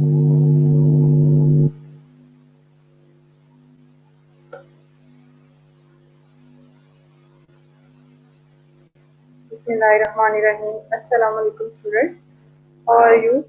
Bismillahirrahmanirrahim. Assalamu alaikum students. How are you?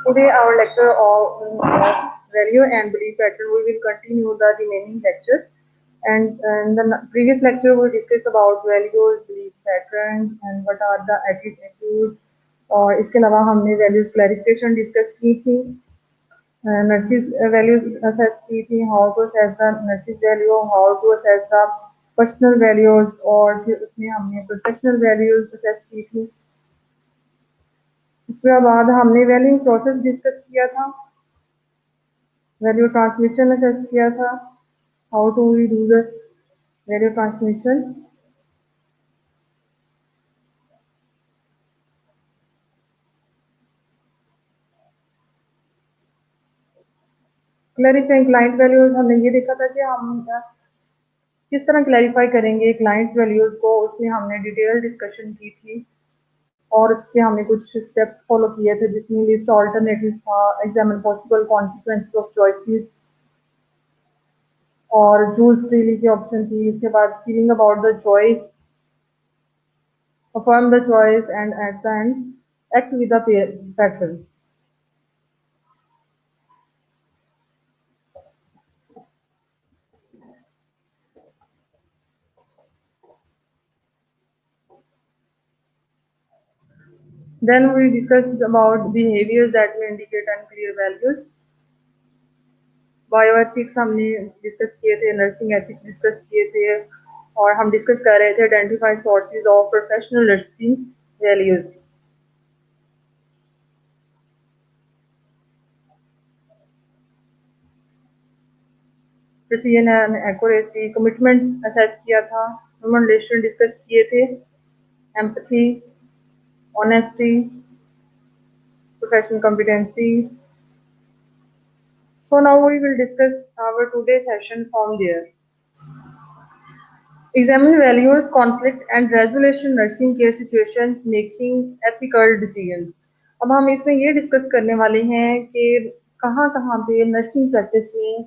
Today our lecture on value and belief pattern. We will continue the remaining lecture. And in the previous lecture we discussed about values, belief patterns and what are the attitudes. और इसके अलावा हमने values clarification discuss की थी, nurses values assess की थी, how to assess the nurses value, how to assess the personal values, और फिर उसमें हमने professional values assess की थी. इसके बाद हमने वैल्यू प्रोसेस डिस्कस किया था, वैल्यू ट्रांसमिशन असेस किया था, how to we do the value transmission. Clarifying client values, हमने ये देखा था कि हम किस तरह क्लैरिफाई करेंगे क्लाइंट वैल्यूज को, उसमें हमने डिटेल डिस्कशन की थी और उसके हमने कुछ स्टेप्स फॉलो किए थे जिसमें लिस्ट ऑल्टरनेटिव था, examine possible consequences of choices और चूज फ्रीली की ऑप्शन थी. उसके बाद feeling about the choice, affirm the choice and at the end act with the pattern. Then we discussed about behaviors that may indicate unclear values. Bioethics हमने discuss किए थे, nursing ethics discuss किए थे और हम डिस्कस कर रहे थे identify sources of professional nursing values. Precision and accuracy, commitment assess किया था, ह्यूमन रिलेशन डिस्कस किए थे, empathy, honesty, professional competency. So now we will discuss our today's session from there. Examine values, conflict and resolution nursing care situations, making ethical decisions. अब हम इसमें ये discuss करने वाले हैं कि कहाँ कहाँ पे नर्सिंग प्रैक्टिस में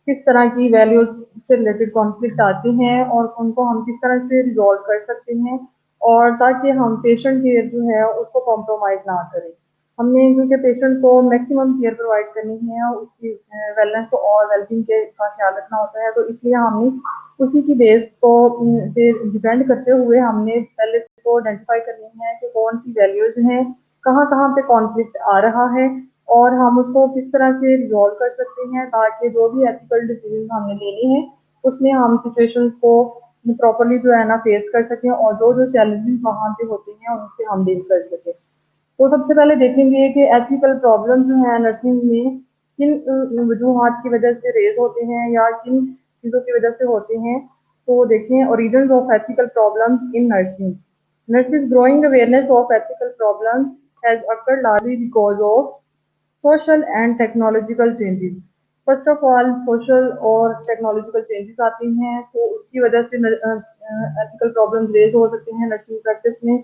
किस तरह की वैल्यूज से रिलेटेड कॉन्फ्लिक्ट आते हैं और उनको हम किस तरह से रिजॉल्व कर सकते हैं और ताकि हम पेशेंट केयर जो है उसको कॉम्प्रोमाइज ना करें. हमने क्योंकि पेशेंट को मैक्सिमम केयर प्रोवाइड करनी है, उसकी वेलनेस को और वेलबींग के का ख्याल रखना होता है, तो इसलिए हमने उसी की बेस को पे डिपेंड करते हुए हमने पहले को आइडेंटिफाई करनी है कि कौन सी वैल्यूज हैं, कहाँ कहाँ पे कॉन्फ्लिक्ट आ रहा है और हम उसको किस तरह से रिजॉल्व कर सकते हैं ताकि जो भी एथिकल डिसीजन हमने लेने हैं उसमें हम सिचुएशंस को प्रॉपरली जो है ना फेस कर सकें और जो जो चैलेंजेस वहाँ पे होते हैं उनसे हम डील कर सकें. तो सबसे पहले देखेंगे कि एथिकल प्रॉब्लम जो है नर्सिंग में किन वजूहात की वजह से रेज होते हैं या किन चीज़ों की वजह से होते हैं. तो देखें origin of ethical problems in nursing. Nurses' growing awareness of ethical problems has occurred largely because of social and technological changes. First of all social और टेक्नोलॉजिकल चेंजेस आती हैं तो उसकी वजह से एथिकल प्रॉब्लम्स रेज हो सकते हैं नर्सिंग प्रैक्टिस में.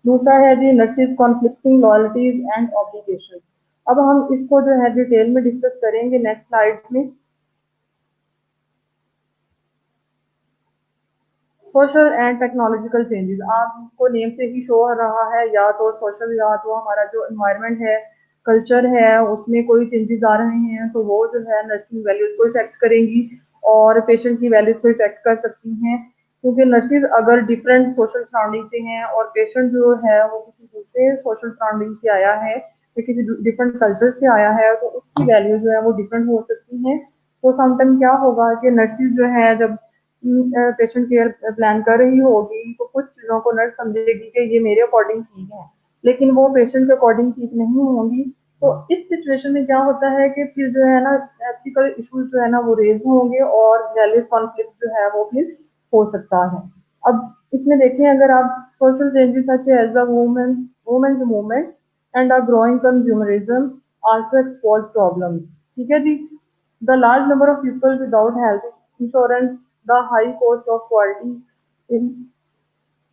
दूसरा है जी nurses conflicting loyalties and obligation. अब हम इसको जो है डिटेल में डिस्कस करेंगे नेक्स्ट स्लाइड में. सोशल एंड टेक्नोलॉजिकल चेंजेस, आपको नेम से ही शो हो रहा है या तो सोशल या तो हमारा जो एनवायरनमेंट है, कल्चर है, उसमें कोई चेंजेस आ रहे हैं तो वो जो है नर्सिंग वैल्यूज को इफेक्ट करेंगी और पेशेंट की वैल्यूज को इफेक्ट कर सकती हैं. क्योंकि नर्सिस अगर डिफरेंट सोशल सराउंडिंग से हैं और पेशेंट जो है वो किसी दूसरे सोशल सराउंडिंग से आया है या किसी डिफरेंट कल्चर से आया है तो उसकी वैल्यू जो है वो डिफरेंट हो सकती हैं. तो समटाइम क्या होगा कि नर्सिस जो है जब पेशेंट केयर प्लान कर रही होगी तो कुछ चीज़ों को नर्स समझेगी कि ये मेरे अकॉर्डिंग ठीक है, लेकिन वो पेशेंट के अकॉर्डिंग ठीक नहीं होंगी, तो इस सिचुएशन में क्या होता है कि फिर जो है ना एथिकल इश्यूज जो है ना वो रेज होंगे और वैल्यूज कॉन्फ्लिक्ट जो है वो फिर हो सकता है। अब इसमें देखें अगर आप social changes such as the women's movement and a growing consumerism also expose problems. ठीक है जी। The large number of people without health insurance, the high cost of quality in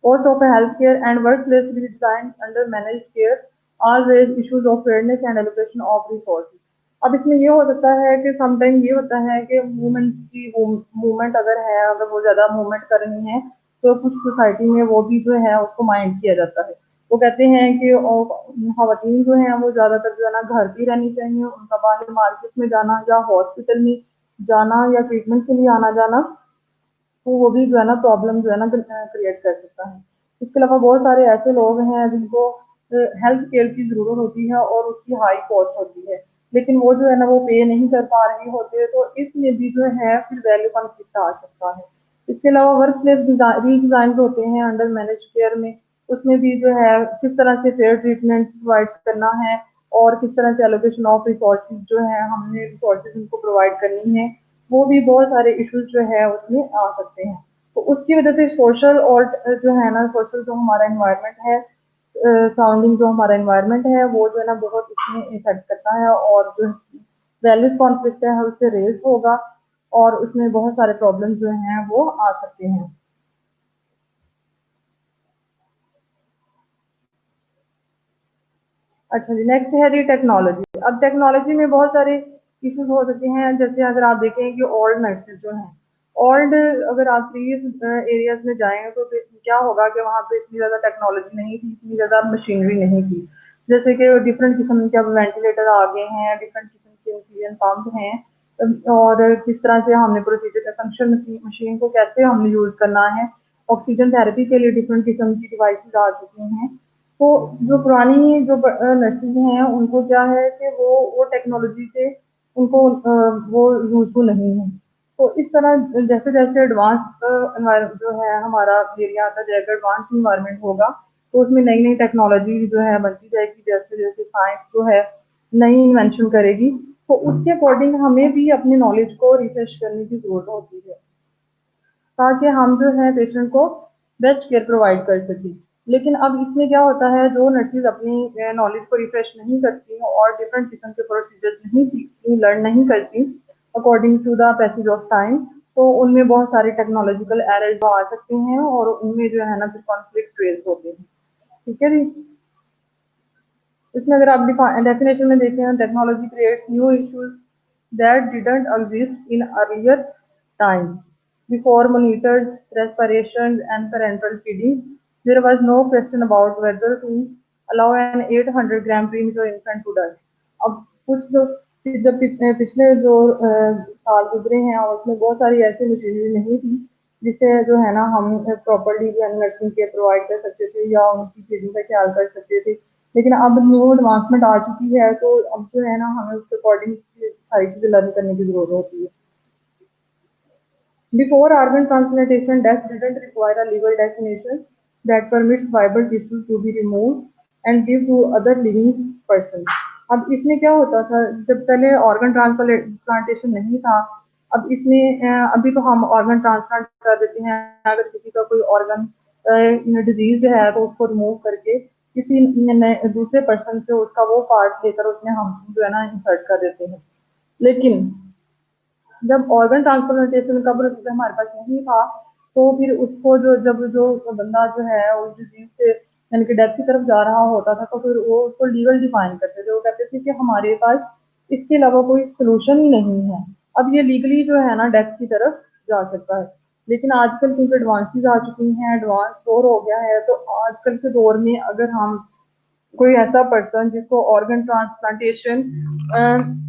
cost of healthcare and workplace redesign under managed care all raise issues of fairness and allocation of resources। अब इसमें ये हो सकता है कि sometime ये होता है कि वुमेन्स की मूवमेंट अगर है, अगर वो ज़्यादा मूवमेंट कर रही हैं, तो कुछ सोसाइटी में वो भी जो है उसको माइंड किया जाता है। वो कहते हैं कि ख़वातीन जो हैं वो ज़्यादातर जो है ना घर पे रहनी चाहिए, उनका बाहर मार्केट में जाना या हॉस्पिटल में जाना या ट्रीटमेंट के लिए आना जाना, तो वो भी जो है ना प्रॉब्लम जो है ना क्रिएट कर सकता है। इसके अलावा बहुत सारे ऐसे लोग हैं जिनको हेल्थ केयर की ज़रूरत होती है और उसकी हाई कॉस्ट होती है, लेकिन वो जो है ना वो पे नहीं कर पा रहे होते, तो इसमें भी जो है फिर वैल्यू कॉन्फ्लिक्ट आ सकता है। इसके अलावा वर्क प्लेस रीडिज़ाइन होते हैं अंडर मैनेज केयर में, उसमें भी जो है किस तरह से फेयर ट्रीटमेंट प्रोवाइड करना है और किस तरह से एलोकेशन ऑफ रिसोर्सेज जो है हमने रिसोर्सेज उनको प्रोवाइड करनी है, वो भी बहुत सारे इश्यूज जो है उसमें आ सकते हैं। तो उसकी वजह से सोशल और जो है ना सोशल जो हमारा एनवायरनमेंट है, सराउंडिंग जो हमारा एनवायरनमेंट है वो जो है ना बहुत इसमें इफेक्ट करता है और जो वैल्यूज कॉन्फ्लिक्ट है उससे रेज होगा और उसमें बहुत सारे प्रॉब्लम जो हैं वो आ सकते हैं। अच्छा जी, नेक्स्ट है जी टेक्नोलॉजी। अब टेक्नोलॉजी में बहुत सारे इश्यूज हो सकते हैं, जैसे अगर आप देखें कि ओल्ड नर्सेज जो हैं, ओल्ड अगर आप प्रीवियस एरियाज में जाएँ तो फिर क्या होगा कि वहाँ पे इतनी ज़्यादा टेक्नोलॉजी नहीं थी, इतनी ज़्यादा मशीनरी नहीं थी। जैसे कि डिफरेंट किस्म के अब वेंटिलेटर आ गए हैं, डिफरेंट किस्म के ऑक्सीजन पंप हैं, और किस तरह से हमने प्रोसीजर संक्शन मशीन मशीन को कैसे हमने यूज़ करना है। ऑक्सीजन थेरेपी के लिए डिफरेंट किस्म की डिवाइसेज़ आ चुकी हैं। तो जो पुरानी जो नर्सेज हैं उनको क्या है कि वो टेक्नोलॉजी से उनको वो यूज़फुल नहीं है। तो इस तरह जैसे-जैसे एडवांस एनवायरनमेंट जो है हमारा एरिया आता जाएगा, एडवांस एनवायरनमेंट होगा, तो उसमें नई-नई टेक्नोलॉजी जो है बढ़ती जाएगी, जैसे-जैसे साइंस जो है नई इन्वेंशन करेगी, तो उसके अकॉर्डिंग हमें भी अपनी नॉलेज को रिफ्रेश करने की ज़रूरत होती है। ताकि हम जो है पेशेंट को बेस्ट केयर प्रोवाइड कर सकें। लेकिन अब इसमें क्या होता है, जो नर्सेज़ अपनी नॉलेज को रिफ्रेश नहीं करती हैं और डिफरेंट किस्म के प्रोसीजर्स नहीं सीखती, लर्न नहीं करती according to the passage of time, तो उनमें बहुत सारे टेक्नोलॉजिकल एरर्स आ सकते हैं और उनमें जो है ना फिर कॉन्फ्लिक्ट रेज़ होते हैं। ठीक है जी? इसमें अगर आप डेफिनेशन में देखें, technology creates new issues that didn't exist in earlier times before monitors respiration and parental feeding there was no question about whether to allow an 800 gram premature infant to die। अब कुछ जो जब पिछले जो साल गुजरे हैं और उसमें बहुत सारी ऐसी मशीनरी नहीं थी जिससे जो है ना हम प्रॉपरली नर्सिंग केयर प्रोवाइड कर सकते थे या उनकी फीडिंग का ख्याल कर सकते थे। लेकिन अब न्यू एडवांसमेंट आ चुकी है, तो अब जो है ना हमें उसके अकॉर्डिंग सारी चीज़ें लर्न करने की ज़रूरत होती है। Before organ transplantation, death didn't require a legal definition that permits viable tissue to be removed and give to other living person। अब इसमें क्या होता था, जब पहले ऑर्गन ट्रांसप्लांटेशन नहीं था, अब इसमें अभी तो हम ऑर्गन ट्रांसप्लांट कर देते हैं, अगर किसी का कोई ऑर्गन डिजीज है तो उसको रिमूव करके किसी दूसरे पर्सन से उसका वो पार्ट लेकर उसमें हम जो है ना इंसर्ट कर देते हैं। लेकिन जब ऑर्गन ट्रांसप्लांटेशन का प्रोसीजर हमारे पास नहीं था, तो फिर उसको जो बंदा जो है उस डिजीज से यानी कि डेथ की तरफ जा रहा होता था, तो फिर वो उसको लीगल डिफाइन करते थे। वो कहते थे कि हमारे पास इसके अलावा कोई सॉल्यूशन ही नहीं है। अब ये लीगली जो है ना डेथ की तरफ जा सकता है। लेकिन आजकल क्योंकि एडवांसेस आ चुकी हैं, एडवांस दौर हो गया है, तो आजकल के दौर में अगर हम कोई ऐसा पर्सन जिसको ऑर्गन ट्रांसप्लांटेशन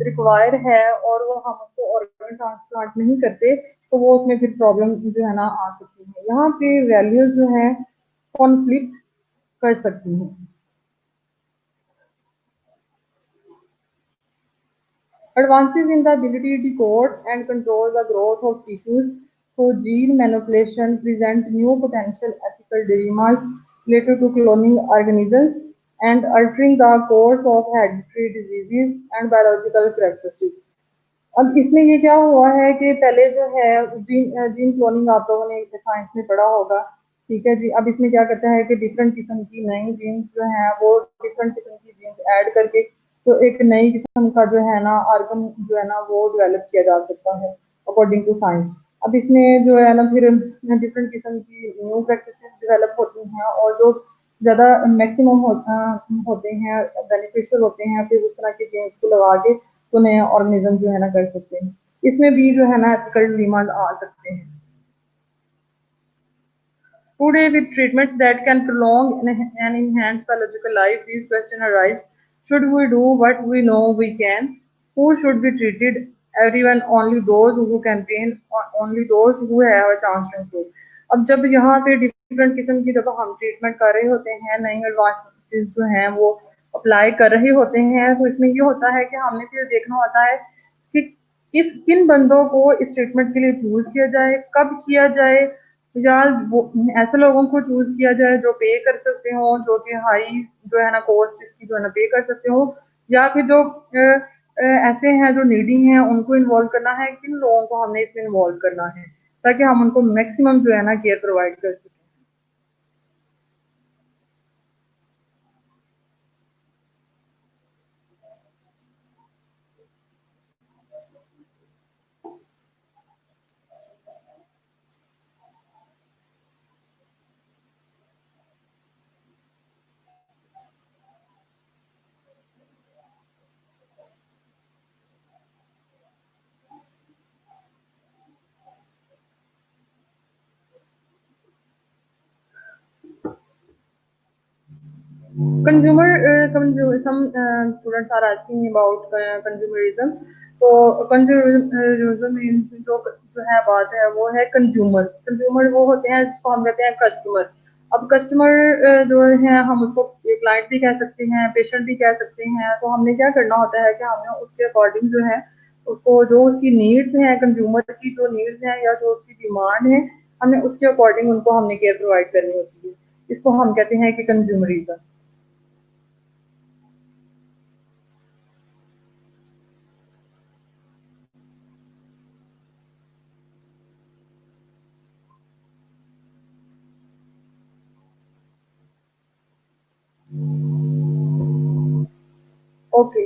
रिक्वायर है और वो हम उसको ऑर्गन ट्रांसप्लांट नहीं करते, तो वो उसमें फिर प्रॉब्लम जो है ना आ सकती है। यहाँ पे वैल्यूज जो है कॉन्फ्लिक्ट कर सकती हैं। Advances in the ability to decode and control the growth of tissues through gene manipulation present new potential ethical dilemmas related to cloning organisms and altering the course of hereditary diseases and biological characteristics. अब इसमें ये क्या हुआ है कि पहले जो है जीन क्लोनिंग आप लोगों ने साइंस में पढ़ा होगा, ठीक है जी। अब इसमें क्या करता है कि डिफरेंट किस्म की नई जीन्स जो हैं वो डिफरेंट किस्म की जीन्स ऐड करके तो एक नई किस्म का जो है ना ऑर्गन जो है ना वो डेवलप किया जा सकता है अकॉर्डिंग टू साइंस। अब इसमें जो है ना फिर डिफरेंट किस्म की न्यू प्रैक्टिसेस डेवलप होती हैं और जो ज़्यादा मैक्सिमम होते हैं बेनिफिशियल होते हैं, फिर उस तरह के जीन्स को लगा के तो नए ऑर्गेनिज्म जो है ना कर सकते हैं। इसमें भी जो है ना एथिकल डिमांड आ सकते हैं। Today, with treatments that can prolong and enhance biological life, these questions arise. Should we do what we know we can? Who should be treated? Everyone, only those who can pain, only those who have a chance to improve. अब जब यहाँ पे different किस्म की जब हम treatment कर रहे होते हैं, नई एडवांसेस जो हैं वो अप्लाई कर रहे होते हैं, तो इसमें ये होता है कि हमने फिर देखना होता है कि किन बंदों को इस ट्रीटमेंट के लिए चूज किया जाए, कब किया जाए, या वो ऐसे लोगों को चूज किया जाए जो पे कर सकते हो, जो कि हाई जो है ना कॉस्ट इसकी जो है ना पे कर सकते हो, या फिर जो ऐसे हैं जो नीडी हैं उनको इन्वॉल्व करना है, किन लोगों को हमने इसमें इन्वॉल्व करना है ताकि हम उनको मैक्सिमम जो है ना केयर प्रोवाइड कर सकें। Consumer, some students are asking about consumerism. तो कंज्यूमरिज्म मीन्स जो है बात है वो है कंज्यूमर। कंज्यूमर वो होते हैं जिसको हम कहते हैं कस्टमर। अब कस्टमर जो है हम उसको क्लाइंट भी कह सकते हैं, पेशेंट भी कह सकते हैं। तो हमने क्या करना होता है कि हमने उसके अकॉर्डिंग जो है उसको जो उसकी नीड्स हैं, कंज्यूमर की जो नीड्स हैं या जो उसकी डिमांड है, हमने उसके अकॉर्डिंग उनको हमने केयर प्रोवाइड करनी होती है। इसको हम कहते हैं कि consumerism. Okay,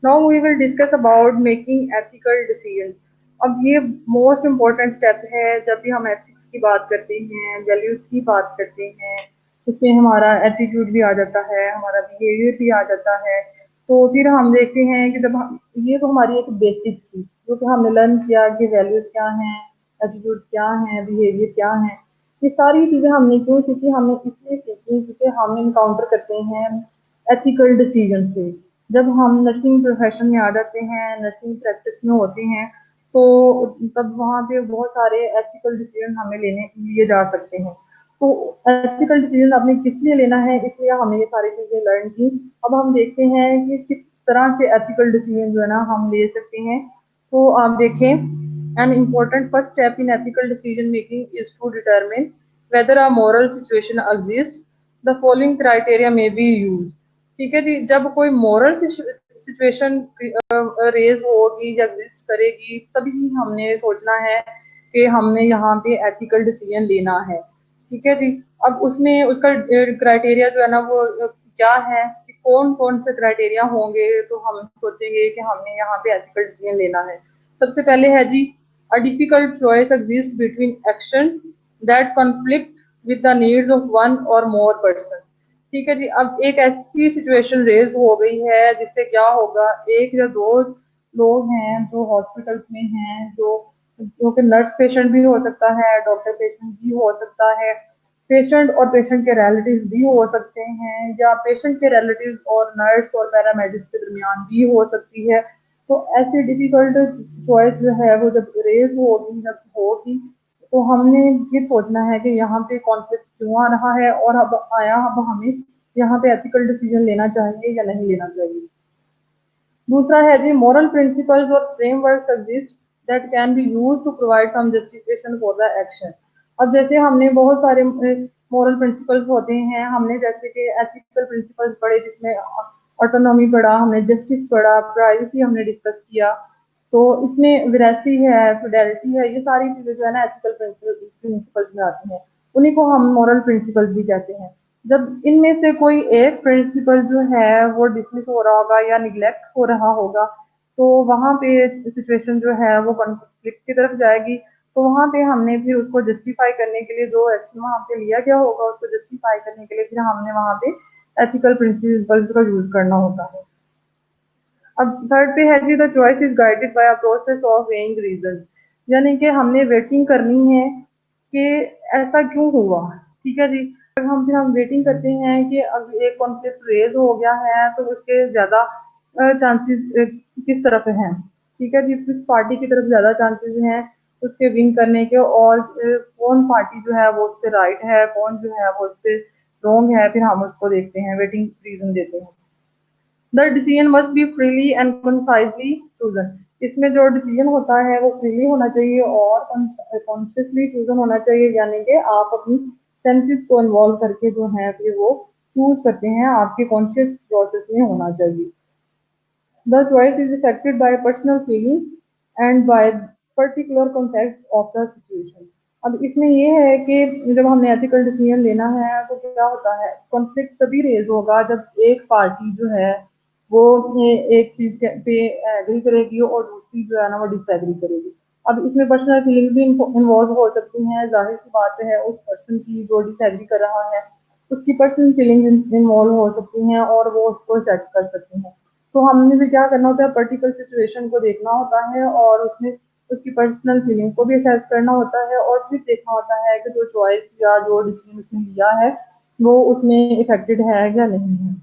now we will discuss about making ethical decision. अब ये मोस्ट इम्पॉर्टेंट स्टेप है जब भी हम एथिक्स की बात करते हैं, वैल्यूज की बात करते हैं। उसमें हमारा एटीट्यूड भी आ जाता है, हमारा बिहेवियर भी आ जाता है। तो फिर हम देखते हैं कि जब हम ये तो हमारी एक बेसिक थी जो कि हमने लर्न किया कि वैल्यूज क्या हैं, एटीट्यूड क्या हैं, बिहेवियर क्या हैं। ये सारी चीज़ें हमने क्यों सीखी? हमने इसलिए सीखी क्योंकि हम इनकाउंटर करते हैं एथिकल डिसीजन से। जब हम नर्सिंग प्रोफेशन में आ जाते हैं, नर्सिंग प्रैक्टिस में होते हैं, तो तब वहाँ पे बहुत सारे एथिकल डिसीजन हमें लेने लिए जा सकते हैं। तो एथिकल डिसीजन आपने किस लिए लेना है, इसलिए हमने ये सारी चीज़ें लर्न की। अब हम देखते हैं कि किस तरह से एथिकल डिसीजन जो है ना हम ले सकते हैं। तो आप देखें, an important first step in ethical decision making is to determine whether a moral situation exist, the following criteria may be use. ठीक है जी, जब कोई मॉरल सिचुएशन रेज होगी या एग्जिस्ट करेगी तभी हमने सोचना है कि हमने यहाँ पे एथिकल डिसीजन लेना है। ठीक है जी। अब उसमें उसका क्राइटेरिया जो है ना वो क्या है कि कौन कौन से क्राइटेरिया होंगे तो हम सोचेंगे कि हमने यहाँ पे एथिकल डिसीजन लेना है। सबसे पहले है जी, a difficult choice exist between action that conflict with the needs of one और मोर पर्सन। ठीक है जी। अब एक ऐसी सिचुएशन रेज हो गई है जिससे क्या होगा, एक या दो लोग हैं जो हॉस्पिटल्स में हैं, जो कि नर्स पेशेंट भी हो सकता है, डॉक्टर पेशेंट भी हो सकता है, पेशेंट और पेशेंट के रिलेटिव्स भी हो सकते हैं, या पेशेंट के रिलेटिव्स और नर्स और पैरामेडिक्स के दरमियान भी हो सकती है। तो ऐसी डिफिकल्ट चॉइस जो है वो जब रेज होगी, जब होगी, तो हमने ये सोचना है कि यहाँ पे कॉन्फ्लिक्ट क्यों आ रहा है और अब हमें यहाँ पे एथिकल डिसीजन लेना चाहिए या नहीं लेना चाहिए। दूसरा है जी, मोरल प्रिंसिपल्स और framework exist that can be used to provide some justification for the action. अब जैसे हमने बहुत सारे मोरल प्रिंसिपल्स होते हैं, हमने जैसे कि एथिकल प्रिंसिपल्स पढ़े, जिसमें ऑटोनॉमी पढ़ा, हमने जस्टिस पढ़ा, प्राइवेसी हमने डिस्कस किया। तो इसमें वेरासिटी है, फिडेलिटी है, ये सारी चीजें जो है ना एथिकल प्रिंसिपल्स में आती हैं। उन्हीं को हम मॉरल प्रिंसिपल्स भी कहते हैं। जब इनमें से कोई एक प्रिंसिपल जो है वो डिसमिस हो रहा होगा या निग्लेक्ट हो रहा होगा, तो वहां पे सिचुएशन जो है वो कॉन्फ्लिक्ट की तरफ जाएगी। तो वहां पे हमने फिर उसको जस्टिफाई करने के लिए जो एक्शन वहां पे लिया गया होगा, उसको जस्टिफाई करने के लिए फिर हमने वहां पे एथिकल प्रिंसिपल्स का यूज करना होता है। अब थर्ड पे है जी, the choice is guided by a process of weighing reason, यानी कि हमने वेटिंग करनी है कि ऐसा क्यों हुआ। ठीक है जी। हम वेटिंग करते हैं कि अब एक कॉन्फ्लिक्ट रेज हो गया है तो उसके ज्यादा चांसेस किस तरफ हैं। ठीक है जी, किस पार्टी की तरफ ज्यादा चांसेस हैं उसके विन करने के, और कौन पार्टी जो है वो उस पर राइट है, कौन जो है वो उस पर रॉन्ग है, फिर हम उसको देखते हैं, वेटिंग रीजन देते हैं। The decision must be freely and concisely chosen, इसमें जो डिसीजन होता है वो फ्रीली होना चाहिए और कॉन्शियसली चूजन होना चाहिए, यानी कि आप अपनी सेंसेस को इन्वॉल्व करके जो है फिर वो चूज करते हैं, आपके कॉन्शियस प्रोसेस में होना चाहिए। The choice is affected by personal feeling and by particular context of the situation। अब इसमें ये है कि जब हमने एथिकल डिसीजन लेना है तो क्या होता है, कॉन्फ्लिक्ट तभी रेज होगा जब एक पार्टी जो है वो एक चीज पे एग्री करेगी और दूसरी जो है ना वो डिसएग्री करेगी। अब इसमें पर्सनल फीलिंग भी इन्वॉल्व हो सकती हैं, जाहिर सी बात है उस पर्सन की जो डिसएग्री कर रहा है उसकी पर्सनल फीलिंग इन्वॉल्व हो सकती हैं और वो उसको सेट कर सकती हैं। तो हमने भी क्या करना होता है, पर्टिकुलर सिचुएशन को देखना होता है और उसमें उसकी पर्सनल फीलिंग को भी असेस करना होता है और फिर देखना होता है कि जो चॉइस या जो डिसीजन उसने लिया है वो उसमें इफेक्टेड है या नहीं है।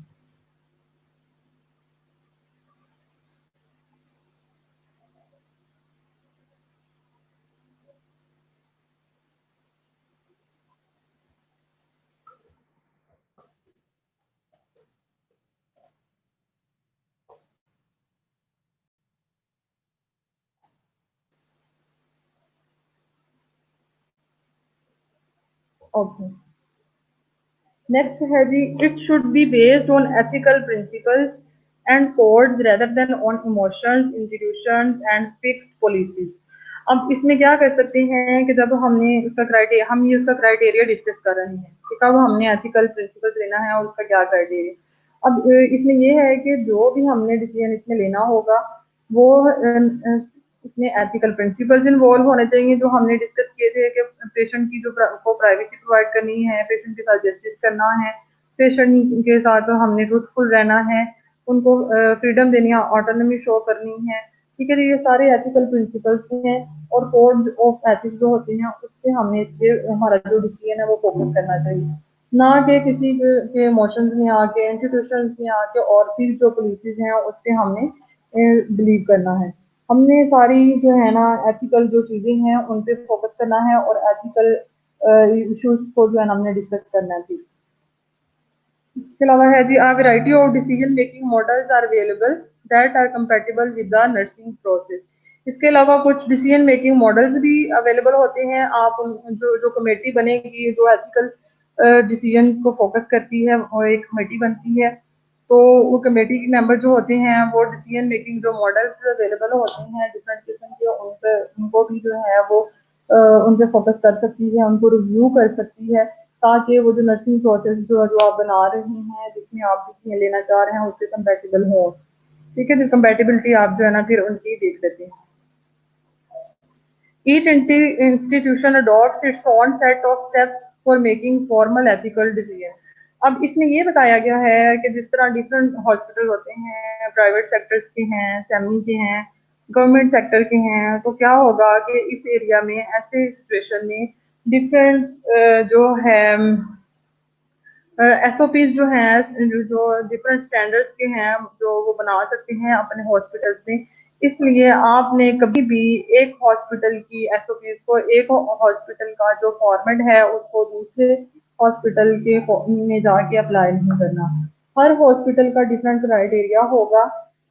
ओके, नेक्स्ट है जी, it should be based on ethical principles and codes rather than on emotions, institutions and fixed policies. अब इसमें क्या कर सकते हैं कि जब हमने उसका क्राइटेरिया, हम ये उसका क्राइटेरिया डिस्कस कर रहे हैं कि कब हमने एथिकल प्रिंसिपल्स लेना है और उसका क्या क्राइटेरिया। अब इसमें ये है कि जो भी हमने डिसीजन इसमें लेना होगा वो इसमें एथिकल प्रिंसिपल्स इन्वॉल्व होने चाहिए, जो हमने डिस्कस किए थे कि पेशेंट की जो को प्राइवेसी प्रोवाइड करनी है, पेशेंट के साथ जस्टिस करना है, पेशेंट के साथ हमने ट्रूथफुल रहना है, उनको फ्रीडम देनी है, ऑटोनॉमी शो करनी है। ठीक है जी, ये सारे एथिकल प्रिंसिपल्स हैं और कोड ऑफ एथिक्स जो होते हैं उससे हमें हमारा जो डिसीजन है वो फोकस करना चाहिए, ना कि किसी के इमोशंस में आके, इंस्टीट्यूशंस में आके और फिर जो पॉलिसीज हैं उस पर हमने बिलीव करना है। हमने सारी जो है ना एथिकल जो चीजें हैं उन पे फोकस करना है और एथिकल इश्यूज को जो है ना हमने डिस्कस करना है। इसके अलावा है जी, a variety of decision making models are available that are compatible with the nursing process. इसके अलावा कुछ डिसीजन मेकिंग मॉडल्स भी अवेलेबल होते हैं। आप जो जो कमेटी बनेगी जो एथिकल डिसीजन को फोकस करती है और एक कमेटी बनती है, तो वो कमेटी के मेंबर जो होते हैं वो डिसीजन मेकिंग जो मॉडल्स अवेलेबल होते हैं डिफरेंट किस्म के, उन पे उनको भी जो है वो उन पे फोकस कर सकती है, उनको रिव्यू कर सकती है, ताकि वो जो नर्सिंग प्रोसेस जो आप बना रहे हैं, जिसमें आप डिसीजन लेना चाह रहे हैं उससे कंपेटेबल हो। ठीक है, जो कंपेटेबिलिटी आप जो है ना फिर उनकी देख लेते हैं। Each institution adopts its own set of steps for making formal ethical decision। अब इसमें ये बताया गया है कि जिस तरह डिफरेंट हॉस्पिटल होते हैं, प्राइवेट सेक्टर्स के हैं, सेमी के हैं, गवर्नमेंट सेक्टर के हैं, तो क्या होगा कि इस एरिया में ऐसे सिचुएशन में डिफरेंट जो है एसओपीज जो हैं, जो डिफरेंट स्टैंडर्ड्स के हैं जो वो बना सकते हैं अपने हॉस्पिटल्स में। इसलिए आपने कभी भी एक हॉस्पिटल की एसओपीज को, एक हॉस्पिटल का जो फॉर्मेट है उसको दूसरे हॉस्पिटल के में जाके अप्लाई नहीं करना। हर हॉस्पिटल का डिफरेंट क्राइटेरिया होगा।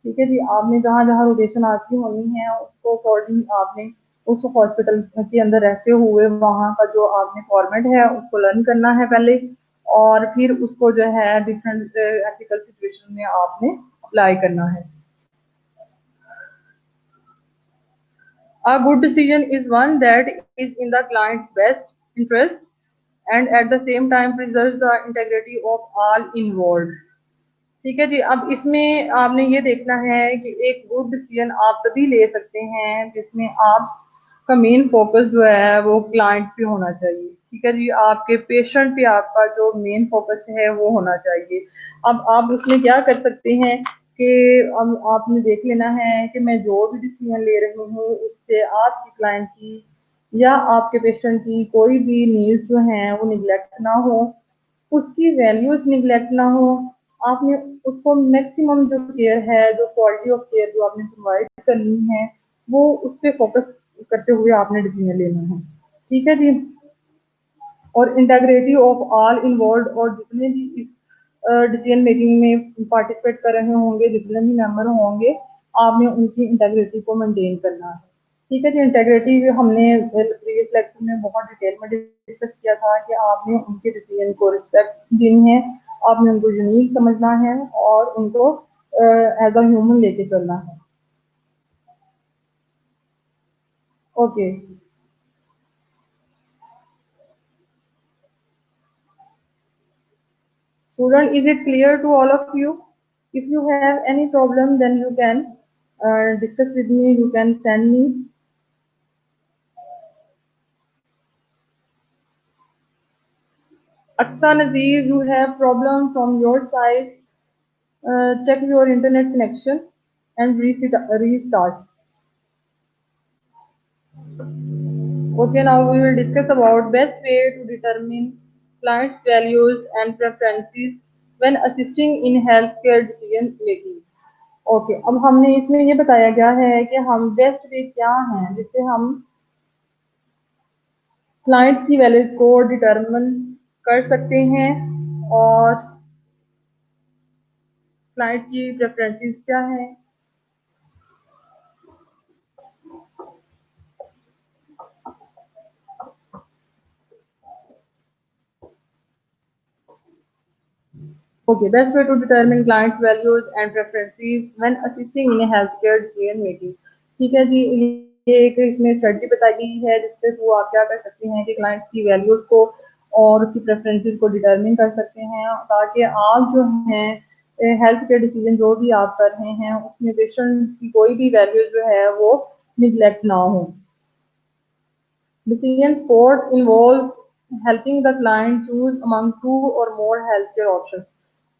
ठीक है जी, आपने जहाँ जहाँ रोटेशन आपकी होनी है उसको अकॉर्डिंग आपने उस हॉस्पिटल के अंदर रहते हुए वहाँ का जो आपने फॉर्मेट है उसको लर्न करना है पहले, और फिर उसको जो है डिफरेंट एथिकल सिचुएशन में आपने अप्लाई करना है। A good decision is one that is in the client's best interest and at the same time preserves the integrity of all involved। ठीक है जी। अब इसमें आपने ये देखना है कि एक गुड डिसीजन आप तभी ले सकते हैं जिसमें आपका मेन फोकस जो है वो क्लाइंट पे होना चाहिए। ठीक है जी, आपके पेशेंट पे आपका जो मेन फोकस है वो होना चाहिए। अब आप उसमें क्या कर सकते हैं कि अब आपने देख लेना है कि मैं जो भी डिसीजन ले रही हूँ उससे आपकी क्लाइंट की या आपके पेशेंट की कोई भी नीड्स जो हैं वो निगलेक्ट ना हो, उसकी वैल्यूज निगलेक्ट ना हो। आपने उसको मैक्सिमम जो केयर है, जो क्वालिटी ऑफ केयर जो आपने प्रोवाइड करनी है, वो उस पे फोकस करते हुए आपने डिसीजन लेना है। ठीक है जी। और इंटेग्रिटी ऑफ ऑल इन्वॉल्व, और जितने भी इस डिसीजन मेकिंग में पार्टिसिपेट कर रहे होंगे, जितने भी मेंबर होंगे, आपने उनकी इंटेग्रिटी को मेंटेन करना है। ठीक है जी। इंटेग्रिटी हमने प्रीवियस लेक्चर में बहुत डिटेल में डिस्कस किया था कि आपने उनके डिसीजन को रिस्पेक्ट देनी है, आपने उनको यूनिक समझना है और उनको एज अ ह्यूमन लेके चलना है। Okay student, is it clear to all of you? If you have any problem, then you can discuss with me, you can send me. Aksa Nazir, you have problem from your side. Check your internet connection and restart. Okay, now we will discuss about best way to determine clients' values and preferences when assisting in healthcare decision making. Okay अब हमने इसमें ये बताया गया है कि हम best way क्या हैं जिससे हम क्लाइंट्स की वैल्यूज को डिटरमिन कर सकते हैं और क्लाइंट की प्रेफरेंसेस क्या है। Okay, best way to determine clients values and preferences when assisting in health care decision making. ठीक है जी, ये एक इसमें स्ट्रेटजी बताई गई है जिससे वो आप क्या कर सकते हैं कि क्लाइंट्स की वैल्यूज को और उसकी प्रेफरेंसेस को डिटरमिन कर सकते हैं ताकि आप जो हैं हेल्थ केयर डिसीजन जो भी आप कर रहे हैं उसमें पेशेंट की कोई भी वैल्यू जो है वो निगलेक्ट ना हो। Decision support involves helping the client choose among two or more healthcare options।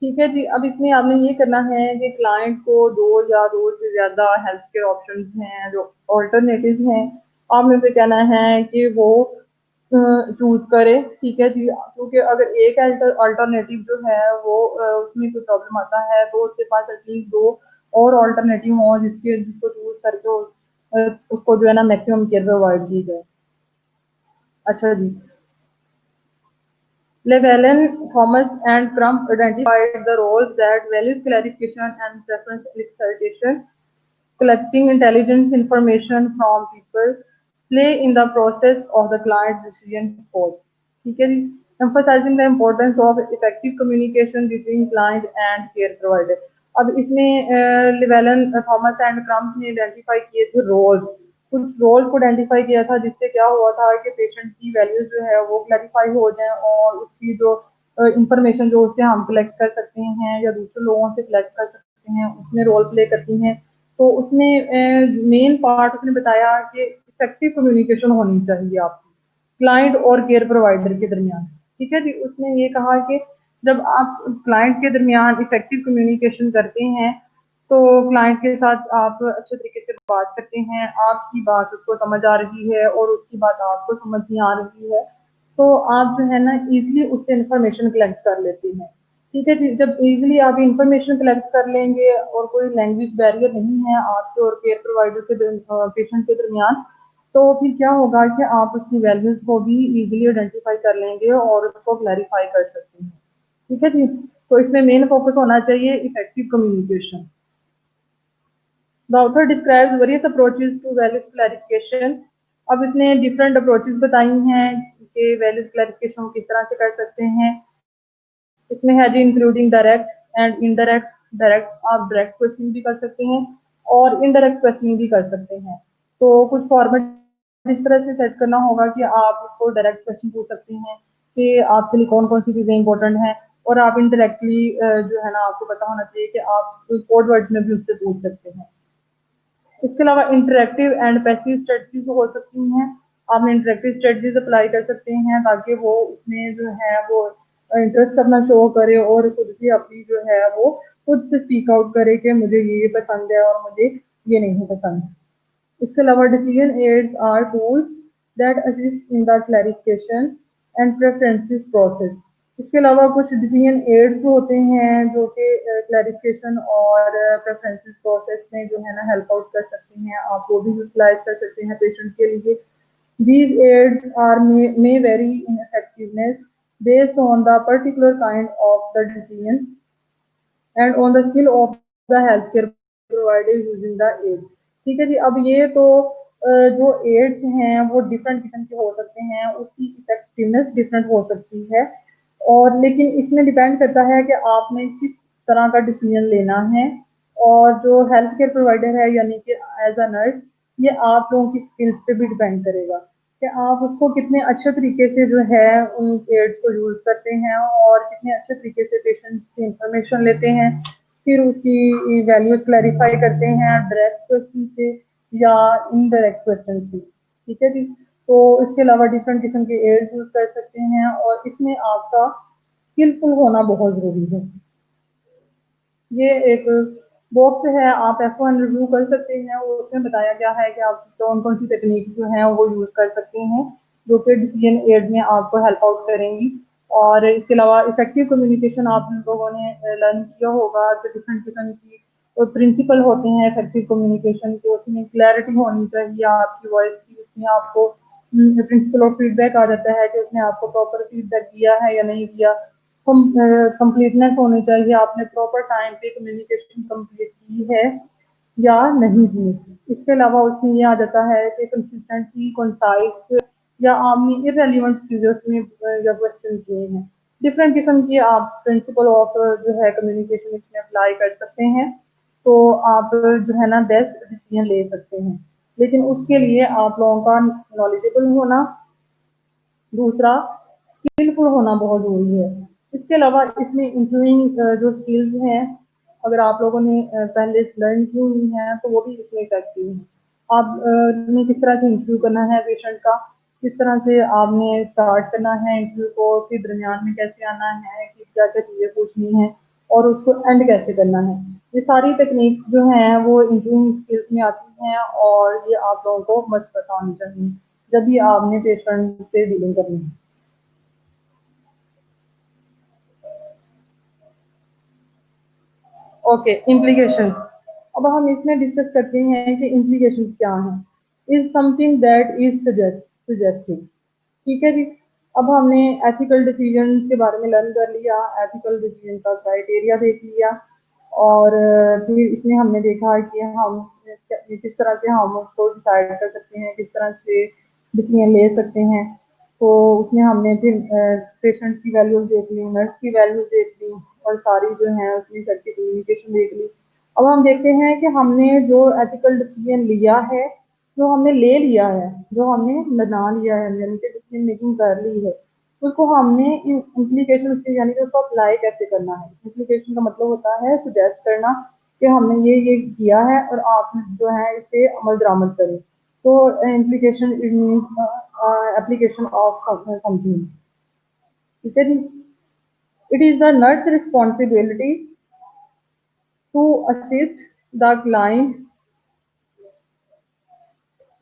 ठीक है जी। अब इसमें आपने ये करना है कि क्लाइंट को दो या दो से ज्यादा हेल्थ केयर ऑप्शंस हैं जो ऑल्टरनेटिव हैं, आपने उसे कहना है कि वो चूज करे। ठीक है जी, क्योंकि अगर एक अल्टरनेटिव जो है वो उसमें कोई प्रॉब्लम आता है तो उसके पास एटलीस्ट दो और ऑल्टरनेटिव हों जिसको चूज करके उसको जो है ना मैक्सिमम केयर प्रोवाइड की जाए। अच्छा जी। Llewellyn, Thomas, and Crump identified the roles that values clarification and preference elicitation, collecting intelligence information from people, play in the process of the client's decision support। ठीक है जी। Emphasizing the importance of effective communication between client and care provider। अब इसमें लिवेलन, Thomas and krump ने identify किए थे roles, कुछ roles को identify किया था जिससे क्या हुआ था कि पेशेंट की वैल्यूज जो है वो क्लैरिफाई हो जाए और उसकी जो इंफॉर्मेशन जो उससे हम कलेक्ट कर सकते हैं या दूसरे लोगों से कलेक्ट कर सकते हैं उसमें रोल प्ले करती हैं। तो उसमें मेन पार्ट उसने बताया कि इफेक्टिव कम्युनिकेशन होनी चाहिए आपकी क्लाइंट और केयर प्रोवाइडर के दरमियान। ठीक है जी। उसने ये कहा कि जब आप क्लाइंट के दरमियान इफेक्टिव कम्युनिकेशन करते हैं तो क्लाइंट के साथ आप अच्छे तरीके से बात करते हैं, आपकी बात उसको समझ आ रही है और उसकी बात आपको समझ नहीं आ रही है, तो आप जो है ना इजीली उससे इंफॉर्मेशन कलेक्ट कर लेते हैं। ठीक है जी। जब इजीली आप इंफॉर्मेशन कलेक्ट कर लेंगे और कोई लैंग्वेज बैरियर नहीं है आपके और केयर प्रोवाइडर के पेशेंट के दरमियान, तो फिर क्या होगा कि आप उसकी वैल्यूज को भी इजीली आइडेंटिफाई कर लेंगे और उसको क्लैरिफाई कर सकते हैं। ठीक है जी। तो इसमें मेन फोकस होना चाहिए effective communication. The author describes various approaches to values clarification अब इसने डिफरेंट अप्रोचेस बताई हैं कि वैल्यूज क्लैरिफिकेशन किस तरह से कर सकते हैं। इसमें है जी including direct and indirect. Direct आप डायरेक्ट क्वेश्चनिंग भी कर सकते हैं और इनडायरेक्ट क्वेश्चनिंग भी कर सकते हैं। तो कुछ फॉर्मेट इस तरह से सेट करना होगा कि आप उसको डायरेक्ट क्वेश्चन पूछ सकते हैं कि आपके लिए कौन कौन सी चीज़ें इंपॉर्टेंट हैं, और आप इंडायरेक्टली जो है ना आपको पता होना चाहिए कि आप कोड वर्ड में भी उससे पूछ सकते हैं। इसके अलावा इंटरेक्टिव एंड पैसिव स्ट्रेटजीज हो सकती हैं। आप इंटरेक्टिव स्ट्रेटजीज अप्लाई कर सकते हैं ताकि वो उसमें जो है वो इंटरेस्ट अपना शो करे और खुद भी अपनी जो है वो खुद से स्पीक आउट करे कि मुझे ये पसंद है और मुझे ये नहीं पसंद। इसके अलावा decision aids are tools that assist in the clarification and preferences process. इसके अलावा कुछ डिसीजन एड्स होते हैं जो कि क्लैरिफिकेशन और प्रेफरेंसेस प्रोसेस में जो है ना हेल्प आउट कर सकते हैं, आप वो भी यूटिलाइज कर सकते हैं पेशेंट के लिए। These aids are may vary in effectiveness based on the particular kind of the decision and on the skill of the health care provider using the aid. ठीक है जी। अब ये तो जो एड्स हैं वो डिफरेंट किस्म के हो सकते हैं, उसकी इफेक्टिवनेस डिफरेंट हो सकती है, और लेकिन इसमें डिपेंड करता है कि आपने किस तरह का डिसीजन लेना है। और जो हेल्थ केयर प्रोवाइडर है यानी कि एज अ नर्स, ये आप लोगों की स्किल्स पे भी डिपेंड करेगा कि आप उसको कितने अच्छे तरीके से जो है उन एड्स को यूज़ करते हैं और कितने अच्छे तरीके से पेशेंट की इंफॉर्मेशन लेते हैं, फिर उसकी वैल्यूज क्लैरिफाई करते हैं डायरेक्ट क्वेश्चन से या इनडायरेक्ट क्वेश्चन से। ठीक है जी। तो इसके अलावा डिफरेंट किस्म के एड्स यूज़ कर सकते हैं और इसमें आपका स्किलफुल होना बहुत ज़रूरी है। ये एक बॉक्स है, आप F1 रिव्यू कर सकते हैं, उसमें बताया गया है कि आप कौन-कौन सी टेक्निक जो है वो यूज़ कर सकते हैं, जो कि डिसीजन एड में आपको हेल्प आउट करेंगी। और इसके अलावा इफेक्टिव कम्युनिकेशन आप लोगों ने लर्न किया होगा कि डिफरेंट किस्म की प्रिंसिपल होते हैं इफेक्टिव कम्युनिकेशन के, उसमें क्लैरिटी होनी चाहिए आपकी वॉइस की, उसमें आपको प्रिंसिपल ऑफ फीडबैक आ जाता है कि उसने आपको प्रॉपर फीडबैक दिया है या नहीं दिया। कंप्लीटनेस होनी चाहिए, आपने प्रॉपर टाइम पे कम्युनिकेशन कंप्लीट की है या नहीं की। इसके अलावा उसमें ये आ जाता है कि कंसिस्टेंसी, कंसाइज या आपने इररिलेवेंट चीज़ें उसमें जब क्वेश्चन किए हैं। डिफरेंट किस्म की आप प्रिंसिपल ऑफ जो है कम्युनिकेशन इसमें अप्लाई कर सकते हैं, तो आप जो है ना बेस्ट डिसीजन ले सकते हैं। लेकिन उसके लिए आप लोगों का नॉलेजेबल होना, दूसरा स्किलफुल होना बहुत ज़रूरी है। इसके अलावा इसमें इंटरव्यूइंग जो स्किल्स हैं, अगर आप लोगों ने पहले लर्न की हुई हैं तो वो भी इसमें इफेक्टिव हैं। आप ने किस तरह से इंटरव्यू करना है पेशेंट का, किस तरह से आपने स्टार्ट करना है इंटरव्यू को, फिर दरमियान में कैसे आना है, कि क्या-क्या चीज़ें पूछनी हैं और उसको एंड कैसे करना है। ये सारी टेक्निक जो हैं वो इंटरव्यूइंग स्किल्स में आती हैं और ये आप लोगों को मस्ट पता होनी चाहिए जब भी आपने पेशेंट से डीलिंग करनी है। Okay, implication. अब हम इसमें डिस्कस करते हैं कि इम्प्लीकेशन क्या है। Is something that is suggestive. ठीक है जी। अब हमने एथिकल डिसीजन के बारे में लर्न कर लिया, एथिकल डिसीजन का क्राइटेरिया देख लिया, और फिर इसमें हमने देखा कि हम किस तरह से हम उसको डिसाइड कर सकते हैं, किस तरह से डिसीजन ले सकते हैं। तो उसमें हमने फिर पेशेंट की वैल्यूज देख ली, नर्स की वैल्यूज देख ली, और सारी जो है उसमें सबकी कम्युनिकेशन देख ली। अब हम देखते हैं कि हमने जो एथिकल डिसीजन लिया है, जो हमने ले लिया है, जो हमने बना लिया है, यानी कि डिसीजन मेकिंग कर ली है, उसको हमने इम्प्लीकेशन उसके यानी कि उसको अप्लाई कैसे करना है। इम्प्लीकेशन का मतलब होता है सजेस्ट करना कि हमने ये किया है और आप जो है इसे अमल दरामद करें। तो implication it means application of something. ठीक है जी। It is the nurse responsibility to assist the client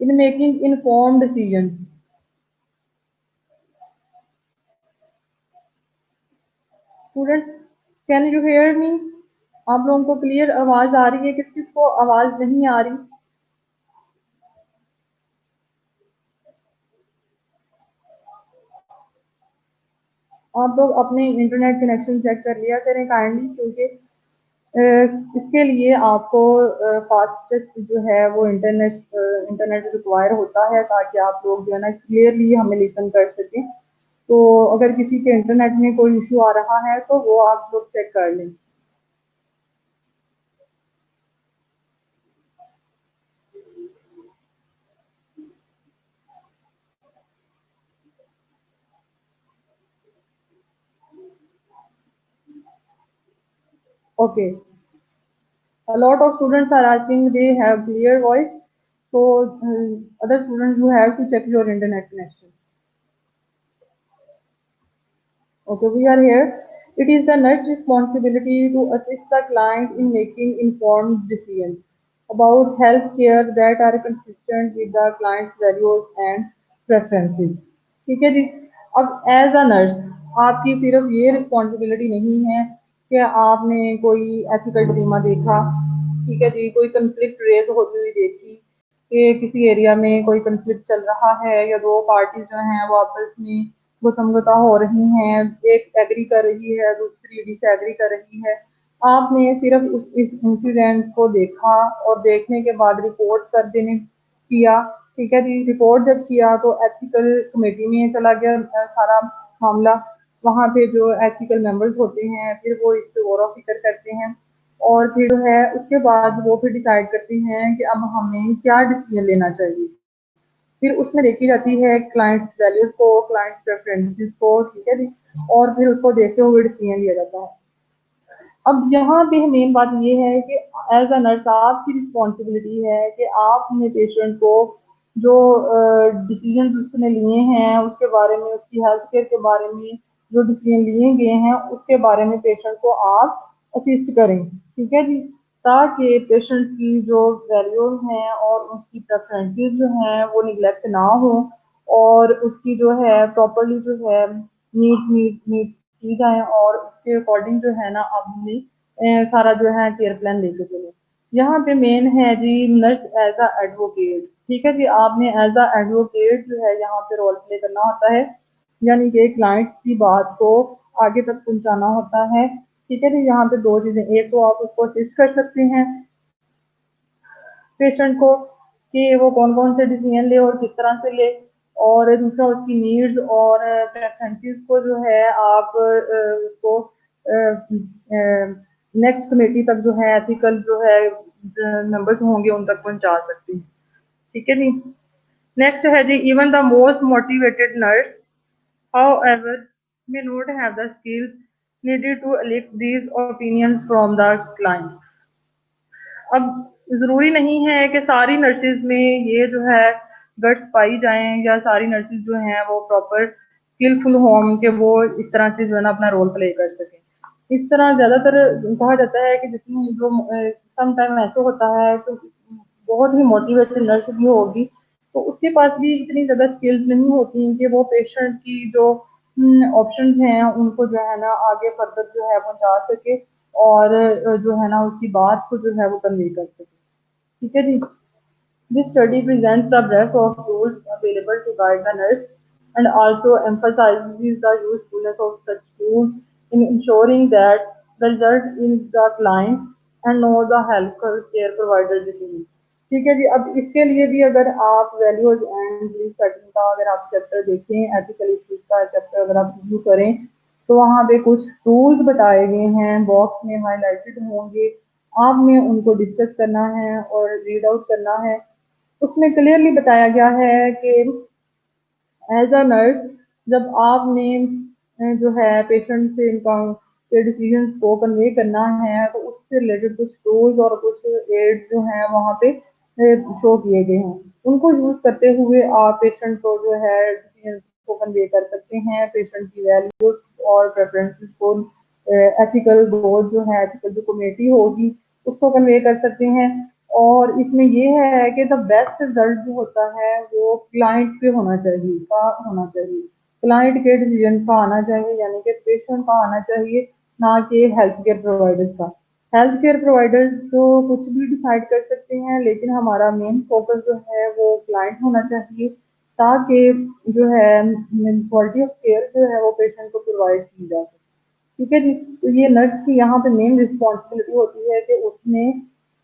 in making informed decision. Student, can you hear me? आप लोगों को क्लियर आवाज आ रही है? किस किस को आवाज नहीं आ रही? आप लोग अपने इंटरनेट कनेक्शन चेक कर लिया करें काइंडली, क्योंकि इसके लिए आपको फास्टेस्ट जो है वो इंटरनेट रिक्वायर होता है, ताकि आप लोग जो है ना क्लियरली हमें लिसन कर सकें। तो अगर किसी के इंटरनेट में कोई इशू आ रहा है तो वो आप लोग चेक कर लें। Okay, a lot of students are asking they have clear voice, so other students you have to check your internet connection. Okay, we are here. It is the nurse responsibility to assist the client in making informed decisions about health care that are consistent with the client's values and preferences. ठीक है जी। अब as a nurse आपकी सिर्फ ये responsibility नहीं है कि आपने कोई एथिकल ड्रीमा देखा, ठीक है जी, कोई कंफ्लिक्ट रेज होती हुई देखी कि किसी एरिया में कोई कंफ्लिक्ट चल रहा है या दो पार्टीज जो हैं वो आपस में गुतमगुता हो रही हैं, एक एग्री कर रही है दूसरी डिसएग्री कर रही है। आपने सिर्फ इस इंसिडेंट को देखा और देखने के बाद रिपोर्ट कर देने किया, ठीक है जी। रिपोर्ट जब किया तो एथिकल कमेटी में चला गया सारा मामला। वहाँ पे जो एथिकल मेंबर्स होते हैं फिर वो इस पे गौर व फिक्र करते हैं और फिर जो है उसके बाद वो फिर डिसाइड करते हैं कि अब हमें क्या डिसीजन लेना चाहिए। फिर उसमें देखी जाती है क्लाइंट्स वैल्यूज को, क्लाइंट्स प्रेफरेंसेस को, ठीक है जी, और फिर उसको देखते हुए डिसीजन लिया जाता है। अब यहाँ पे मेन बात ये है कि एज अ नर्स आपकी रिस्पॉन्सिबिलिटी है कि आप अपने पेशेंट को जो डिसीजन उसने लिए हैं उसके बारे में, उसकी हेल्थ केयर के बारे में जो डिसीजन लिए गए हैं उसके बारे में पेशेंट को आप असिस्ट करें, ठीक है जी, ताकि पेशेंट की जो वैल्यूज हैं और उसकी प्रेफरेंसेस जो हैं वो निगलेक्ट ना हो और उसकी जो है प्रॉपरली जो है नीड मीट मीट की जाए और उसके अकॉर्डिंग जो है ना अपनी सारा जो है केयर प्लान लेके चले। यहाँ पे मेन है जी नर्स एज अ एडवोकेट, ठीक है जी, आपने एज अ एडवोकेट जो है यहाँ पे रोल प्ले करना होता है, यानी कि क्लाइंट्स की बात को आगे तक पहुंचाना होता है, ठीक है जी। यहाँ पे दो चीजें, एक तो आप उसको असिस्ट कर सकते हैं पेशेंट को कि वो कौन कौन से डिसीजन ले और किस तरह से ले, और दूसरा उसकी नीड्स और प्रेफरेंसेस को जो है आप उसको नेक्स्ट कमेटी तक जो है एथिकल जो है मेंबर्स होंगे उन तक पहुंचा सकते हैं, ठीक है जी। नेक्स्ट है जी even the most motivated nurse however may not have the skills needed to elect these opinions from the client। अब ज़रूरी नहीं है कि सारी नर्सेज़ में ये जो है गट्स पाई जाएँ या सारी नर्सेज़ जो हैं वो प्रॉपर स्किलफुल हों कि वो इस तरह से जो है ना अपना रोल प्ले कर सकें। इस तरह ज़्यादातर कहा जाता है कि जितनी जो सम टाइम ऐसा होता है तो बहुत ही मोटिवेटेड नर्स भी होगी, तो उसके पास भी इतनी ज़्यादा स्किल्स नहीं होती कि वो पेशेंट की जो ऑप्शंस हैं उनको जो है ना आगे फर्दर जो है पहुँचा सके और जो है ना उसकी बात को जो है वो कन्वे कर सके, ठीक है जी। This study presents the breadth of tools available to guide the nurse and also emphasizes the usefulness of such tools in ensuring that the result is the client and no the healthcare provider decision। ठीक है जी। अब इसके लिए भी अगर आप values and belief setting का अगर आप चैप्टर देखें, एथिकल इश्यूज का चैप्टर अगर आप रिव्यू करें तो वहाँ पे कुछ टूल्स बताए गए हैं, बॉक्स में हाईलाइटेड होंगे, आपने उनको डिस्कस करना है और रीड आउट करना है। उसमें क्लियरली बताया गया है कि एज अ नर्स जब आपने जो है पेशेंट से इनका के डिसीजंस को कन्वे करना है तो उससे रिलेटेड कुछ टूल्स और कुछ एड्स जो हैं वहाँ पे शो किए गए हैं। उनको यूज करते हुए आप पेशेंट को जो है डिसीजंस को कन्वे कर सकते हैं, पेशेंट की वैल्यूज और प्रेफरेंसेस को एथिकल बोर्ड जो है एथिकल जो कमेटी होगी उसको कन्वे कर सकते हैं। और इसमें ये है कि द बेस्ट रिजल्ट जो होता है वो क्लाइंट पे होना चाहिए, का होना चाहिए, क्लाइंट के डिसीजन का आना चाहिए, यानी कि पेशेंट का आना चाहिए, ना कि हेल्थ केयर प्रोवाइडर्स का। हेल्थ केयर प्रोवाइडर्स तो कुछ भी डिसाइड कर सकते हैं लेकिन हमारा मेन फोकस जो है वो क्लाइंट होना चाहिए, ताकि जो है क्वालिटी ऑफ केयर जो है वो पेशेंट को प्रोवाइड की जा सके। ठीक है जी। तो ये नर्स की यहाँ पे मेन रिस्पॉन्सिबिलिटी होती है कि उसने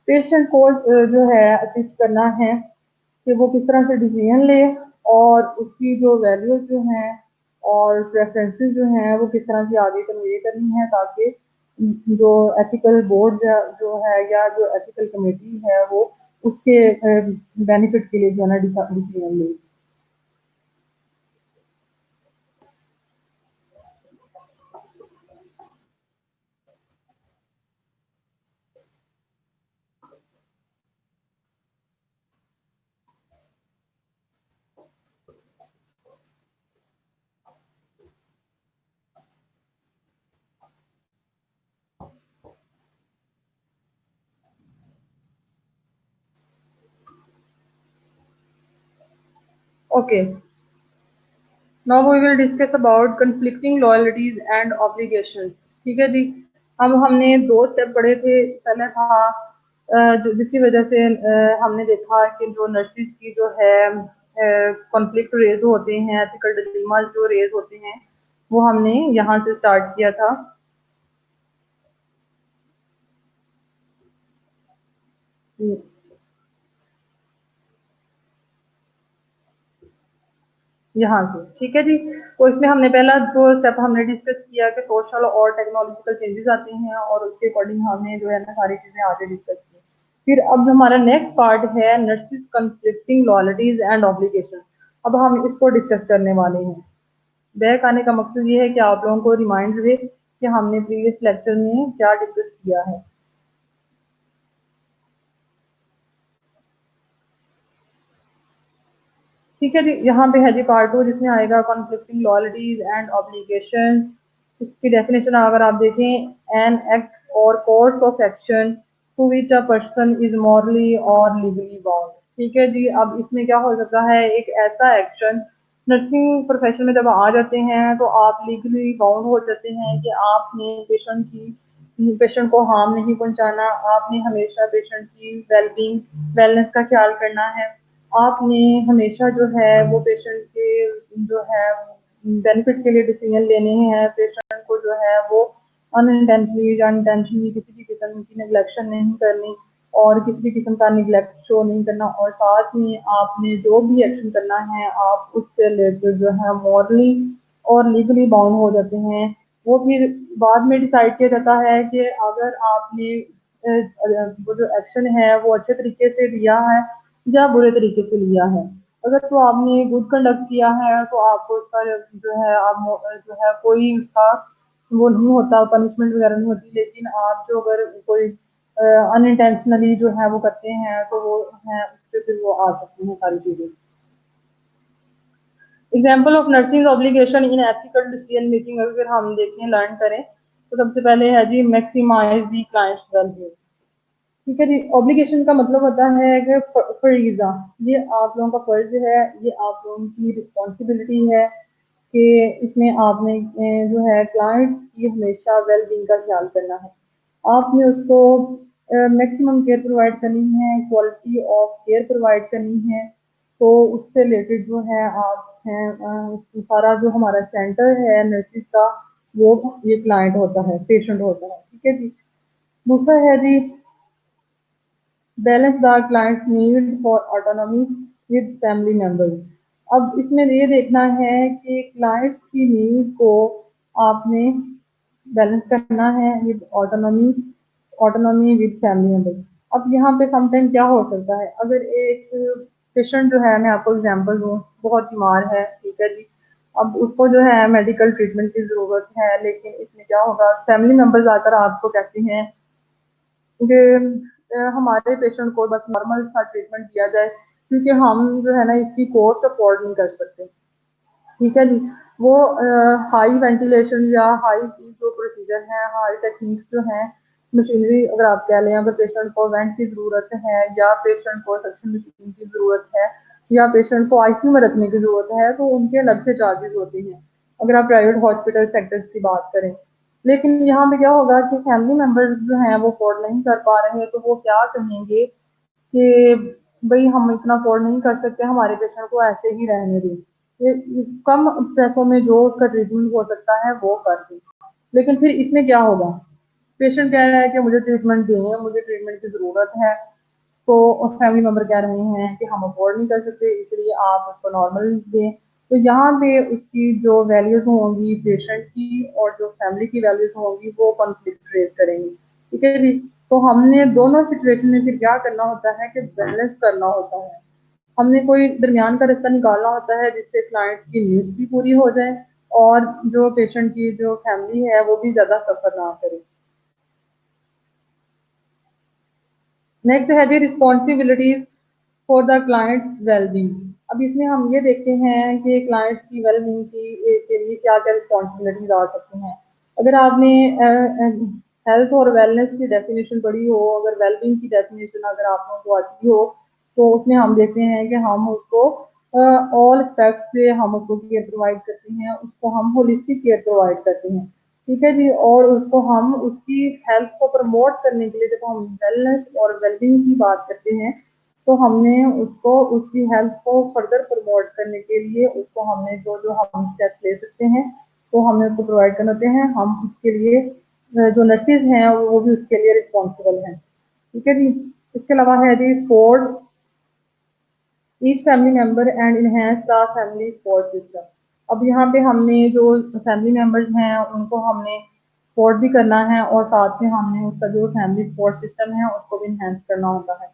पेशेंट को जो है असिस्ट करना है कि वो किस तरह से डिसीजन ले, और उसकी जो वैल्यूज जो हैं और प्रेफरेंसेस जो हैं वो किस तरह से आगे कन्वे करनी है, ताकि जो एथिकल बोर्ड जो है या जो एथिकल कमेटी है वो उसके बेनिफिट के लिए जो है ना डिसीजन ले। Okay, now we will discuss about conflicting loyalties and obligations. ठीक है जी। अब हमने दो स्टेप पढ़े थे। पहले था जिसकी वजह से हमने देखा कि जो नर्सिस की जो है कॉन्फ्लिक्ट रेज होते हैं, एथिकल डिलेमास जो रेज होते हैं, वो हमने यहाँ से स्टार्ट किया था। यहाँ से ठीक है जी। तो इसमें हमने पहला जो स्टेप हमने डिस्कस किया कि सोशल और टेक्नोलॉजिकल चेंजेस आते हैं, और उसके अकॉर्डिंग हमने जो है ना सारी चीजें आगे डिस्कस की। फिर अब हमारा नेक्स्ट पार्ट है nurses conflicting loyalties and obligation. अब हम इसको डिस्कस करने वाले हैं। बैक आने का मकसद ये है कि आप लोगों को रिमाइंड रहे कि हमने प्रीवियस लेक्चर में क्या डिस्कस किया है। ठीक है जी। यहाँ पे है जी पार्ट टू, जिसमें आएगा कॉन्फ्लिक्टिंग लॉयल्टीज एंड ऑब्लिगेशन। इसकी डेफिनेशन अगर आप देखें, एन एक्ट और course of action to which a person is morally और लीगली बाउंड। ठीक है जी। अब इसमें क्या हो सकता है, एक ऐसा एक्शन, नर्सिंग प्रोफेशन में जब आ जाते हैं तो आप लीगली बाउंड हो जाते हैं कि आपने पेशेंट को हार्म नहीं पहुंचाना, आपने हमेशा पेशेंट की वेलबींग वेलनेस का ख्याल करना है, आपने हमेशा जो है वो पेशेंट के जो है बेनिफिट के लिए डिसीजन लेने हैं, पेशेंट को जो है वो अनइंटेंशनली या इंटेंशनली किसी भी किस्म की निगलेक्शन नहीं करनी, और किसी भी किस्म का निगलेक्ट शो नहीं करना, और साथ में आपने जो भी एक्शन करना है आप उससे रिलेटेड जो है मॉरली और लीगली बाउंड हो जाते हैं। वो फिर बाद में डिसाइड किया जाता है कि अगर आपने वो जो एक्शन है वो अच्छे तरीके से लिया है या बुरे तरीके से लिया है। अगर तो आपने गुड कंडक्ट किया है तो आपको उसका जो है आप जो है कोई उसका वो नहीं होता, पनिशमेंट वगैरह नहीं होती। लेकिन आप जो अगर कोई अनइंटेंशनली जो है वो करते हैं तो वो है उससे फिर वो आ सकती हैं सारी चीजें। Example of nursing obligation in ethical decision making अगर हम देखें, लर्न करें, तो सबसे पहले है जी मैक्सिमाइज दी क्लाइंट्स वैल्यू। ठीक है जी। ऑब्लिगेशन का मतलब होता है कि फरीजा, ये आप लोगों का फर्ज है, ये आप लोगों की रिस्पॉन्सिबिलिटी है कि इसमें आपने जो है क्लाइंट की हमेशा वेलबींग का ख्याल करना है। आपने उसको मैक्सिमम केयर प्रोवाइड करनी है, क्वालिटी ऑफ केयर प्रोवाइड करनी है। तो उससे रिलेटेड जो है आप हैं सारा जो हमारा सेंटर है नर्सिस का, वो ये क्लाइंट होता है, पेशेंट होता है। ठीक है जी। दूसरा है जी balance the clients need for autonomy with family members. अब इसमें ये देखना है कि क्लाइंट्स की नीड को आपने बैलेंस करना है with autonomy, autonomy with family members. अब यहाँ पे समटाइम क्या हो सकता है, अगर एक पेशेंट जो है, मैं आपको एग्जांपल दूँ, बहुत बीमार है, ठीक है जी। अब उसको जो है मेडिकल ट्रीटमेंट की ज़रूरत है, लेकिन इसमें क्या होगा, फैमिली मेंबर्स आकर आपको कहते हैं कि हमारे पेशेंट को बस नॉर्मल सा ट्रीटमेंट दिया जाए, क्योंकि हम जो है ना इसकी कॉस्ट अफोर्ड नहीं कर सकते। ठीक है जी। वो हाई वेंटिलेशन या हाई जो प्रोसीजर है, हाई टेक्निक्स जो हैं, मशीनरी अगर आप कह लें, अगर पेशेंट को वेंट की ज़रूरत है या पेशेंट को सक्शन मशीन की ज़रूरत है या पेशेंट को आईसीयू में रखने की ज़रूरत है, तो उनके अलग से चार्जेस होते हैं अगर आप प्राइवेट हॉस्पिटल सेक्टर्स की बात करें। लेकिन यहाँ पे क्या होगा कि फैमिली मेंबर्स जो हैं वो अफोर्ड नहीं कर पा रहे हैं, तो वो क्या कहेंगे कि भई हम इतना अफोर्ड नहीं कर सकते, हमारे पेशेंट को ऐसे ही रहने दें। ये कम पैसों में जो उसका ट्रीटमेंट हो सकता है वो कर दें। लेकिन फिर इसमें क्या होगा, पेशेंट कह रहा है कि मुझे ट्रीटमेंट दें, मुझे ट्रीटमेंट की ज़रूरत है, तो फैमिली मेंबर कह रहे हैं कि हम अफोर्ड नहीं कर सकते, इसलिए आप उसको नॉर्मल दें। तो यहाँ पे उसकी जो वैल्यूज़ होंगी पेशेंट की और जो फैमिली की वैल्यूज़ होंगी वो कॉन्फ्लिक्ट रेज़ करेंगी, ठीक है जी। तो हमने दोनों सिचुएशन में फिर क्या करना होता है कि बैलेंस करना होता है। हमने कोई दरमियान का रास्ता निकालना होता है जिससे क्लाइंट की नीड्स भी पूरी हो जाए और जो पेशेंट की जो फैमिली है वो भी ज़्यादा सफ़र ना करे। नेक्स्ट है जी responsibilities for the client wellbeing. अब इसमें हम ये देखते हैं कि क्लाइंट्स की वेलबींग की के लिए क्या क्या रिस्पॉन्सिबिलिटीज आ सकती हैं। अगर आपने हेल्थ और वेलनेस की डेफिनेशन पढ़ी हो, अगर वेलबींग की डेफिनेशन अगर आप लोगों को आती हो, तो उसमें हम देखते हैं कि हम उसको ऑल एस्पेक्ट से हम उसको केयर प्रोवाइड करते हैं, उसको हम होलिस्टिक केयर प्रोवाइड करते हैं, ठीक है जी। और उसको हम उसकी हेल्थ को प्रमोट करने के लिए जब हम वेलनेस और वेलबींग की बात करते हैं, तो हमने उसको उसकी हेल्थ को फर्दर प्रमोट करने के लिए उसको हमने जो जो हम स्टेप्स ले सकते हैं तो हमें उसको प्रोवाइड करने होते हैं। हम उसके लिए जो नर्सेज हैं वो भी उसके लिए रिस्पॉन्सिबल हैं, ठीक है जी। इसके अलावा है जी support each family member and enhance the family support system. अब यहाँ पे हमने जो फैमिली मेंबर्स हैं उनको हमने सपोर्ट भी करना है और साथ में हमने उसका जो फैमिली सपोर्ट सिस्टम है उसको भी इनहेंस करना होता है।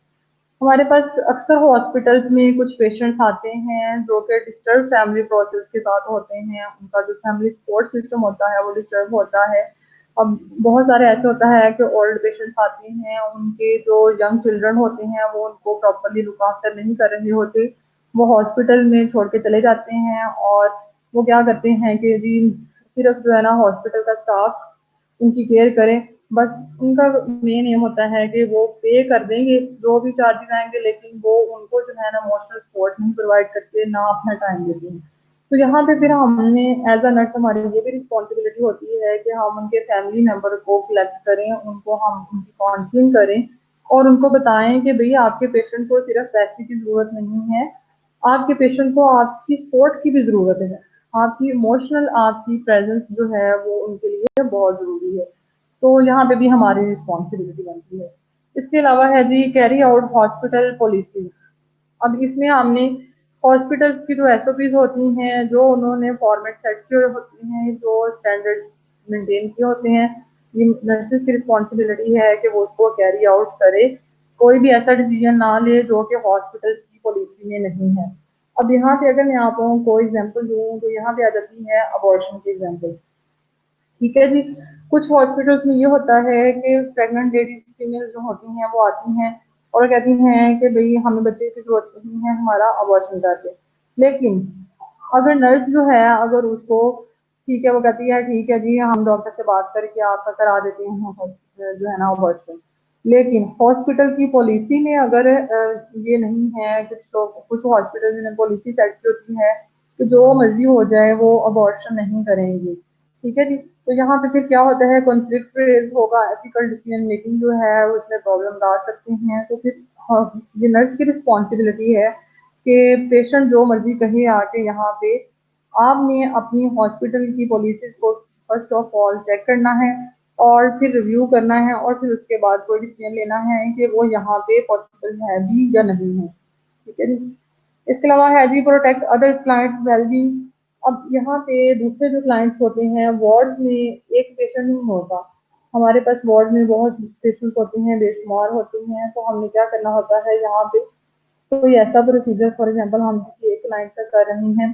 हमारे पास अक्सर हॉस्पिटल्स में कुछ पेशेंट्स आते हैं जो कि डिस्टर्ब फैमिली प्रोसेस के साथ होते हैं, उनका जो फैमिली सपोर्ट सिस्टम होता है वो डिस्टर्ब होता है। अब बहुत सारे ऐसे होता है कि ओल्ड पेशेंट्स आते हैं, उनके जो यंग चिल्ड्रन होते हैं वो उनको प्रॉपरली लुक आफ्टर नहीं कर रहे होते, वो हॉस्पिटल में छोड़ के चले जाते हैं और वो क्या करते हैं कि जी सिर्फ जो है ना हॉस्पिटल का स्टाफ उनकी केयर करें, बस उनका मेन एम होता है कि वो पे कर देंगे जो भी चार्जेस आएंगे, लेकिन वो उनको जो है ना इमोशनल सपोर्ट नहीं प्रोवाइड करते, ना अपना टाइम देते हैं। तो यहाँ पे फिर हमने एज अ नर्स हमारी ये भी रिस्पॉन्सिबिलिटी होती है कि हम उनके फैमिली मेंबर को कलेक्ट करें, उनको हम उनकी काउंसलिंग करें और उनको बताएं कि भई आपके पेशेंट को सिर्फ पैसे की ज़रूरत नहीं है, आपके पेशेंट को आपकी सपोर्ट की भी ज़रूरत है। आपकी इमोशनल आपकी प्रेज़ेंस जो है वो उनके लिए बहुत ज़रूरी है। तो यहाँ पे भी हमारी रिस्पॉन्सिबिलिटी बनती है। इसके अलावा है जी कैरी आउट हॉस्पिटल पॉलिसी। अब इसमें हमने हॉस्पिटल्स की जो एसओपीज़ होती हैं, जो उन्होंने फॉर्मेट सेट किए हुए होते हैं, जो स्टैंडर्ड्स मेंटेन किए होते हैं, ये नर्सेज़ की रिस्पॉन्सिबिलिटी है कि वो उसको कैरी आउट करे। कोई भी ऐसा डिसीजन ना ले जो कि हॉस्पिटल की पॉलिसी में नहीं है। अब यहाँ पे अगर मैं आप लोगों को एग्ज़ाम्पल दूँ तो यहाँ पे आ जाती है अबॉर्शन की एग्ज़ाम्पल। ठीक है जी। कुछ हॉस्पिटल्स में ये होता है कि प्रेग्नेंट लेडीज़ फीमेल जो होती हैं वो आती हैं और कहती हैं कि भई हमें बच्चे की ज़रूरत नहीं है, हमारा अबॉर्शन कर दें। लेकिन अगर नर्स जो है अगर उसको ठीक है वो कहती है ठीक है जी हम डॉक्टर से बात करके आपका करा देते हैं जो है ना अबॉर्शन। लेकिन हॉस्पिटल की पॉलिसी में अगर ये नहीं है, कुछ लोग कुछ हॉस्पिटल में पॉलिसी सेट की होती है कि जो मर्ज़ी हो जाए वो अबॉर्शन नहीं करेंगे। ठीक है जी। तो यहाँ पे फिर क्या होता है कॉन्फ्लिक्ट रेज़ होगा, एथिकल डिसीजन मेकिंग जो है उसमें प्रॉब्लम्स आ सकती हैं। तो फिर हाँ, ये नर्स की रिस्पॉन्सिबिलिटी है कि पेशेंट जो मर्ज़ी कहे आके यहाँ पे आपने अपनी हॉस्पिटल की पॉलिसीज़ को फर्स्ट ऑफ ऑल चेक करना है और फिर रिव्यू करना है और फिर उसके बाद कोई डिसीजन लेना है कि वो यहाँ पे पॉसिबल है भी या नहीं है। ठीक है जी। इसके अलावा है जी प्रोटेक्ट अदर क्लाइंट्स वेलबींग। अब यहाँ पे दूसरे जो क्लाइंट्स होते हैं वार्ड में एक पेशेंट नहीं होता, हमारे पास वार्ड में बहुत पेशेंट्स होते हैं, बेशुमार होते हैं, तो हमने क्या करना होता है यहाँ पे कोई ऐसा प्रोसीजर फॉर एग्जांपल हम किसी एक क्लाइंट का कर रहे हैं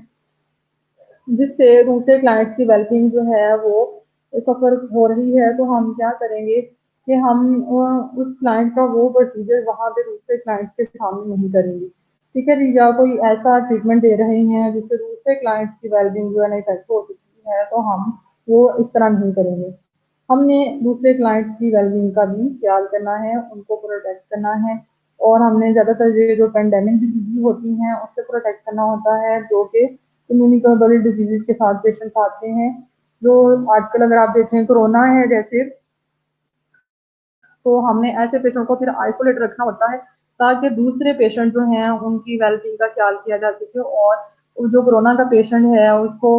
जिससे दूसरे क्लाइंट्स की वेलबींग जो है वो सफ़र हो रही है, तो हम क्या करेंगे कि हम उस क्लाइंट का वो प्रोसीजर वहाँ पे दूसरे क्लाइंट्स के सामने नहीं करेंगे। ठीक है जी, या कोई ऐसा ट्रीटमेंट दे रहे हैं जिससे दूसरे क्लाइंट्स की वेलबींग जो है ना इफ़ेक्ट हो सकती है, तो हम वो इस तरह नहीं करेंगे। हमने दूसरे क्लाइंट्स की वेलबींग का भी ख्याल करना है, उनको प्रोटेक्ट करना है और हमने ज़्यादातर ये जो पेंडेमिक डिसीज़ होती हैं उससे प्रोटेक्ट करना होता है, जो कि कम्युनिकेबल डिजीज़ के साथ पेशेंट्स आते हैं। जो आजकल अगर आप देखें कोरोना है जैसे, तो हमने ऐसे पेशेंट को फिर आइसोलेट रखना होता है ताकि दूसरे पेशेंट जो हैं उनकी वेलबींग का ख्याल किया जा सके और जो कोरोना का पेशेंट है उसको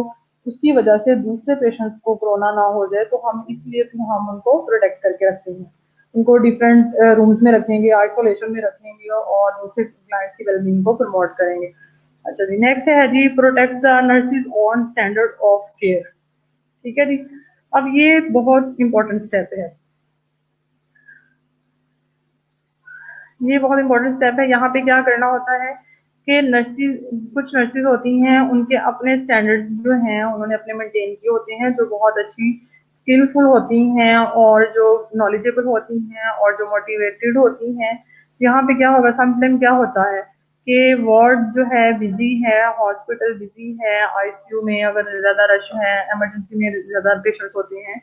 उसकी वजह से दूसरे पेशेंट्स को कोरोना ना हो जाए, तो हम इसलिए फिर हम उनको प्रोटेक्ट करके रखते हैं। उनको डिफरेंट रूम्स में रखेंगे, आइसोलेशन में रखेंगे और उससे क्लाइंट्स की वेलबींग को प्रमोट करेंगे। अच्छा जी, नेक्स्ट है जी, protect the nurses on standard of care. ठीक है जी। अब ये बहुत इंपॉर्टेंट स्टेप है, ये बहुत इंपॉर्टेंट स्टेप है। यहाँ पे क्या करना होता है कि नर्सिस, कुछ नर्सिस होती हैं, उनके अपने स्टैंडर्ड्स जो हैं उन्होंने अपने मेंटेन किए होते हैं, जो बहुत अच्छी स्किलफुल होती हैं और जो नॉलेजेबल होती हैं और जो मोटिवेटेड होती हैं। यहाँ पे क्या होगा, समटाइम क्या होता है कि वार्ड जो है बिजी है, हॉस्पिटल बिजी है, आईसीयू में अगर ज़्यादा रश है, इमरजेंसी में ज़्यादा पेशेंट्स होते हैं,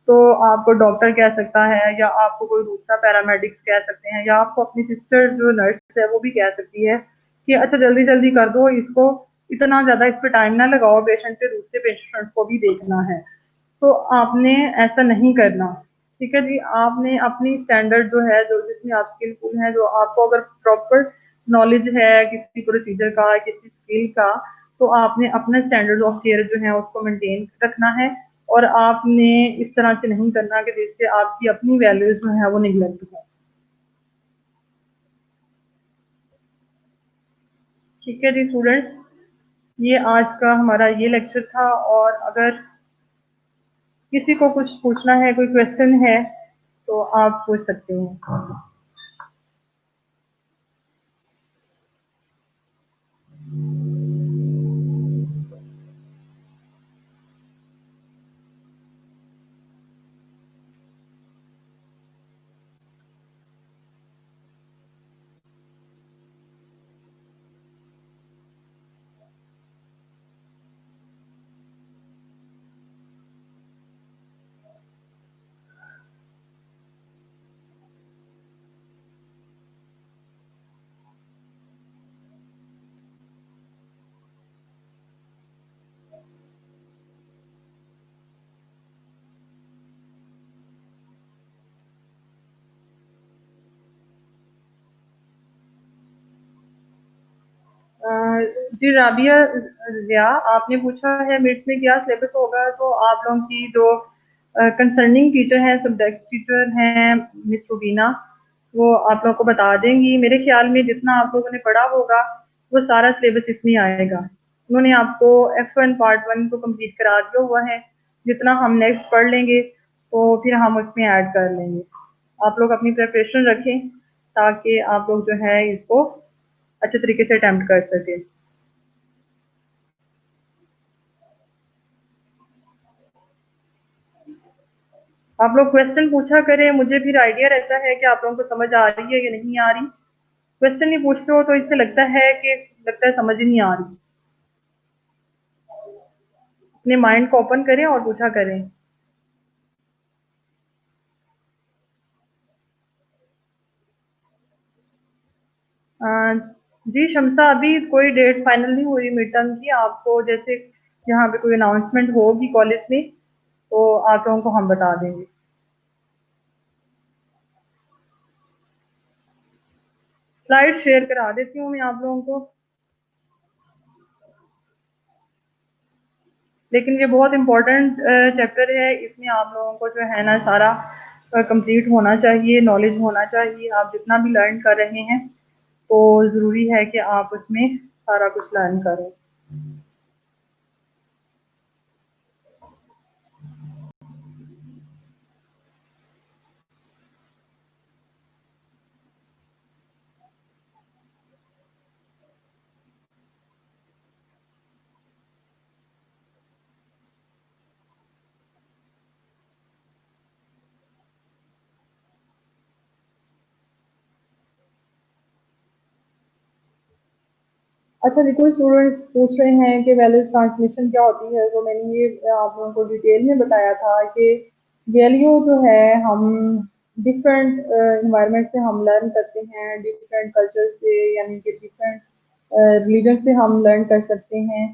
तो आपको डॉक्टर कह सकता है या आपको कोई दूसरा पैरामेडिक्स कह सकते हैं या आपको अपनी सिस्टर जो नर्स है वो भी कह सकती है कि अच्छा जल्दी जल्दी कर दो इसको, इतना ज़्यादा इस पे टाइम ना लगाओ, पेशेंट के दूसरे पेशेंट को भी देखना है। तो आपने ऐसा नहीं करना। ठीक है जी, आपने अपनी स्टैंडर्ड जो है, जो जिसमें आप स्किलफुल हैं, जो आपको अगर प्रॉपर नॉलेज है किसी प्रोसीजर का, किसी स्किल का, तो आपने अपना स्टैंडर्ड ऑफ केयर जो है उसको मेंटेन रखना है और आपने इस तरह से नहीं करना कि जिससे आपकी अपनी वैल्यूज जो है वो निगलेक्ट हो। ठीक है जी स्टूडेंट्स, ये आज का हमारा ये लेक्चर था और अगर किसी को कुछ पूछना है, कोई क्वेश्चन है, तो आप पूछ सकते हैं। अ, जी राबिया ज़िया, आपने पूछा है मिड्स में क्या सिलेबस होगा, तो आप लोगों की जो कंसर्निंग टीचर हैं, सब्जेक्ट टीचर हैं मिस रुबीना, वो आप लोगों को बता देंगी। मेरे ख्याल में जितना आप लोगों ने पढ़ा होगा वो सारा सिलेबस इसमें आएगा। उन्होंने आपको F1 पार्ट 1 को कंप्लीट करा दिया हुआ है, जितना हम नेक्स्ट पढ़ लेंगे तो फिर हम उसमें ऐड कर लेंगे। आप लोग अपनी प्रिपरेशन रखें ताकि आप लोग जो है इसको अच्छे तरीके से अटेम्प्ट कर सकें। आप लोग क्वेश्चन पूछा करें, मुझे फिर आइडिया रहता है कि आप लोगों को समझ आ रही है या नहीं आ रही। क्वेश्चन नहीं पूछते हो तो इससे लगता है समझ ही नहीं आ रही। अपने माइंड को ओपन करें और पूछा करें। अ, जी शम्सा, अभी कोई डेट फाइनल नहीं हुई मिड टर्म की। आपको जैसे यहाँ पे कोई अनाउंसमेंट होगी कॉलेज में तो आप लोगों को हम बता देंगे। स्लाइड शेयर करा देती हूँ मैं आप लोगों को, लेकिन ये बहुत इम्पोर्टेंट चैप्टर है, इसमें आप लोगों को जो है ना सारा कंप्लीट होना चाहिए, नॉलेज होना चाहिए। आप जितना भी लर्न कर रहे हैं तो ज़रूरी है कि आप उसमें सारा कुछ लर्न करें। अच्छा जी, कोई स्टूडेंट्स पूछ रहे हैं कि वैल्यूज ट्रांसमिशन क्या होती है, तो मैंने ये आप लोगों को डिटेल में बताया था कि वैल्यू जो है हम डिफरेंट इन्वायरमेंट से हम लर्न करते हैं, डिफरेंट कल्चर से, यानी कि डिफरेंट रिलीजन से हम लर्न कर सकते हैं।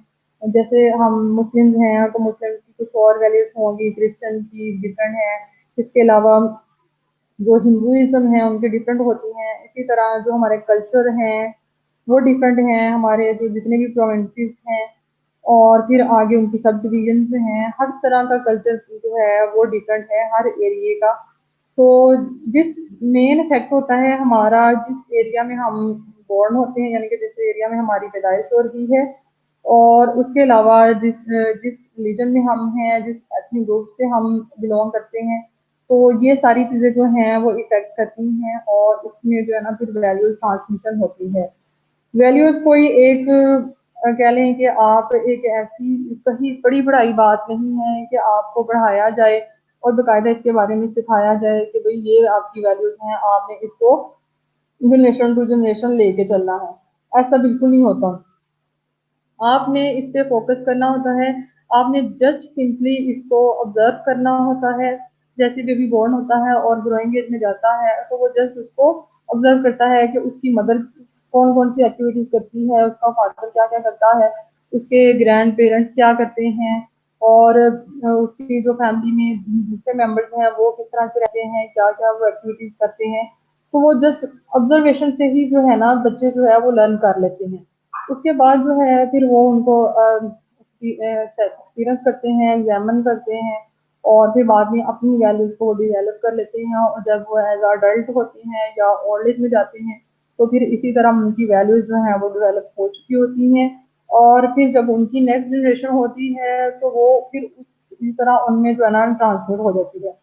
जैसे हम मुस्लिम्स हैं तो मुस्लिम की कुछ और वैल्यूज होंगी, क्रिश्चियन की डिफरेंट है, इसके अलावा जो हिंदुइज्म है उनकी डिफरेंट होती हैं। इसी तरह जो हमारे कल्चर हैं वो डिफरेंट हैं, हमारे जो जितने भी प्रोविंसेस हैं और फिर आगे उनकी सब डिवीजन हैं। हर तरह का कल्चर जो है वो डिफरेंट है हर एरिए का। तो जिस मेन इफेक्ट होता है हमारा जिस एरिया में हम बॉर्न होते हैं, यानी कि जिस एरिया में हमारी पैदाइश हो रही है, और उसके अलावा जिस जिस रिलीजन में हम हैं, जिस एथनिक ग्रुप से हम बिलोंग करते हैं, तो ये सारी चीज़ें जो हैं वो इफेक्ट करती हैं और इसमें जो है ना फिर वैल्यूज ट्रांसमिशन होती है। वैल्यूज कोई एक कह लें कि आप एक ऐसी कहीं बड़ी पढ़ाई बात नहीं है कि आपको पढ़ाया जाए और बाकायदा इसके बारे में सिखाया जाए कि भाई ये आपकी वैल्यूज हैं, आपने इसको जनरेशन टू जनरेशन लेके चलना है। ऐसा बिल्कुल नहीं होता। आपने इस पे फोकस करना होता है। आपने जस्ट सिंपली इसको ऑब्जर्व करना होता है। जैसे बेबी बॉर्न होता है और ग्रोइंग एज में जाता है तो वो जस्ट उसको ऑब्जर्व करता है कि उसकी मदर कौन कौन सी एक्टिविटीज करती है, उसका फादर क्या क्या करता है, उसके ग्रैंड पेरेंट्स क्या करते हैं, और उसकी जो फैमिली में दूसरे मेंबर्स हैं वो किस तरह से रहते हैं, क्या क्या वो एक्टिविटीज करते हैं। तो वो जस्ट ऑब्जर्वेशन से ही जो है ना बच्चे जो है वो लर्न कर लेते हैं। उसके बाद जो है फिर वो उनको एक्सपीरियंस करते हैं, एग्जामिन करते हैं, और फिर बाद में अपनी वैल्यूज को डेवलप कर लेते हैं। और जब वो एज अडल्ट होते हैं या ओल्ड एज में जाते हैं तो फिर इसी तरह उनकी वैल्यूज जो हैं वो डेवलप हो चुकी होती हैं। और फिर जब उनकी नेक्स्ट जनरेशन होती है तो वो फिर इसी तरह उनमें जो है ना ट्रांसफर हो जाती है।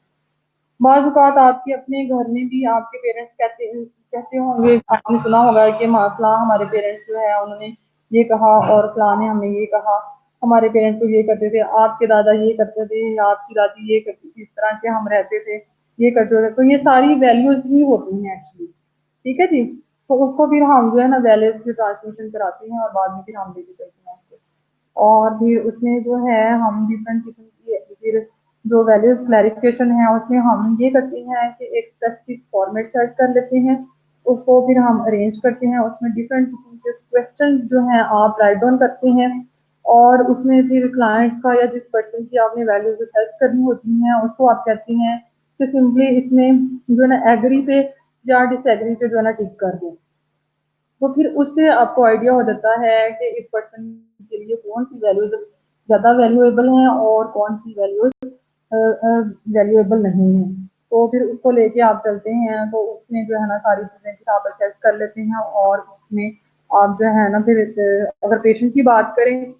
बाज़ औक़ात आपके अपने घर में भी आपके पेरेंट्स कहते होंगे, आपने सुना होगा कि फलाँ हमारे पेरेंट्स जो है उन्होंने ये कहा और फलाँ ने हमें ये कहा। हमारे पेरेंट्स तो ये करते थे, आपके दादा ये करते थे या आपकी दादी ये करती थी, इस तरह से हम रहते थे, ये करते थे। तो ये सारी वैल्यूज़ ही होती हैं एक्चुअली। ठीक है जी? तो उसको फिर हम जो है ना वैल्यूज़ की ट्रांसमिशन कराते हैं और बाद में फिर हम लेके चलते हैं उसको। और फिर उसमें जो है हम डिफरेंट किस्म की फिर जो वैल्यूज क्लैरिफिकेशन है उसमें हम ये करते हैं कि एक स्पेसिफिक फॉर्मेट सेट कर लेते हैं, उसको फिर हम अरेंज करते हैं, उसमें डिफरेंट किस्म के क्वेश्चन जो हैं आप राइट डाउन करते हैं, और उसमें फिर क्लाइंट्स का या जिस पर्सन की आपने वैल्यूज सेट करनी होती हैं उसको आप कहते हैं कि सिंपली इसमें जो है ना एग्री पे या डिसएग्री पे जो है ना टिक कर दो। तो फिर उससे आपको आइडिया हो जाता है कि इस पर्सन के लिए कौन सी वैल्यूज ज़्यादा वैल्यूएबल हैं और कौन सी वैल्यूज वैल्यूएबल नहीं है। तो फिर उसको लेके आप चलते हैं तो उसमें जो है ना सारी चीज़ें फिर आप असेस कर लेते हैं, और उसमें आप जो है ना फिर अगर पेशेंट की बात करें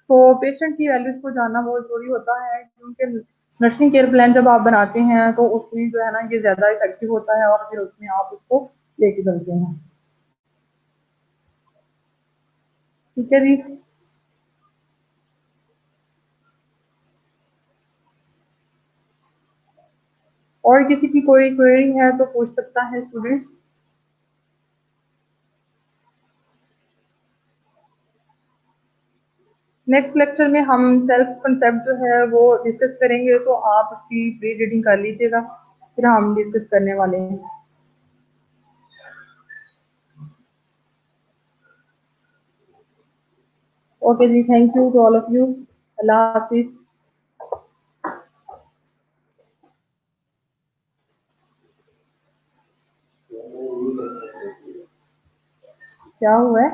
तो पेशेंट की वैल्यूज को जानना बहुत ज़रूरी होता है, क्योंकि नर्सिंग केयर प्लान जब आप बनाते हैं तो उसमें जो है ना ये ज़्यादा इफेक्टिव होता है और फिर उसमें आप उसको लेके चलते हैं। ठीक है जी। और किसी की कोई क्वेरी है तो पूछ सकता है स्टूडेंट्स। नेक्स्ट लेक्चर में हम सेल्फ कंसेप्ट जो है वो डिस्कस करेंगे, तो आप उसकी प्री रीडिंग कर लीजिएगा, फिर हम डिस्कस करने वाले हैं। ओके जी, thank you to all of you. Allah हाफिज। क्या हुआ है?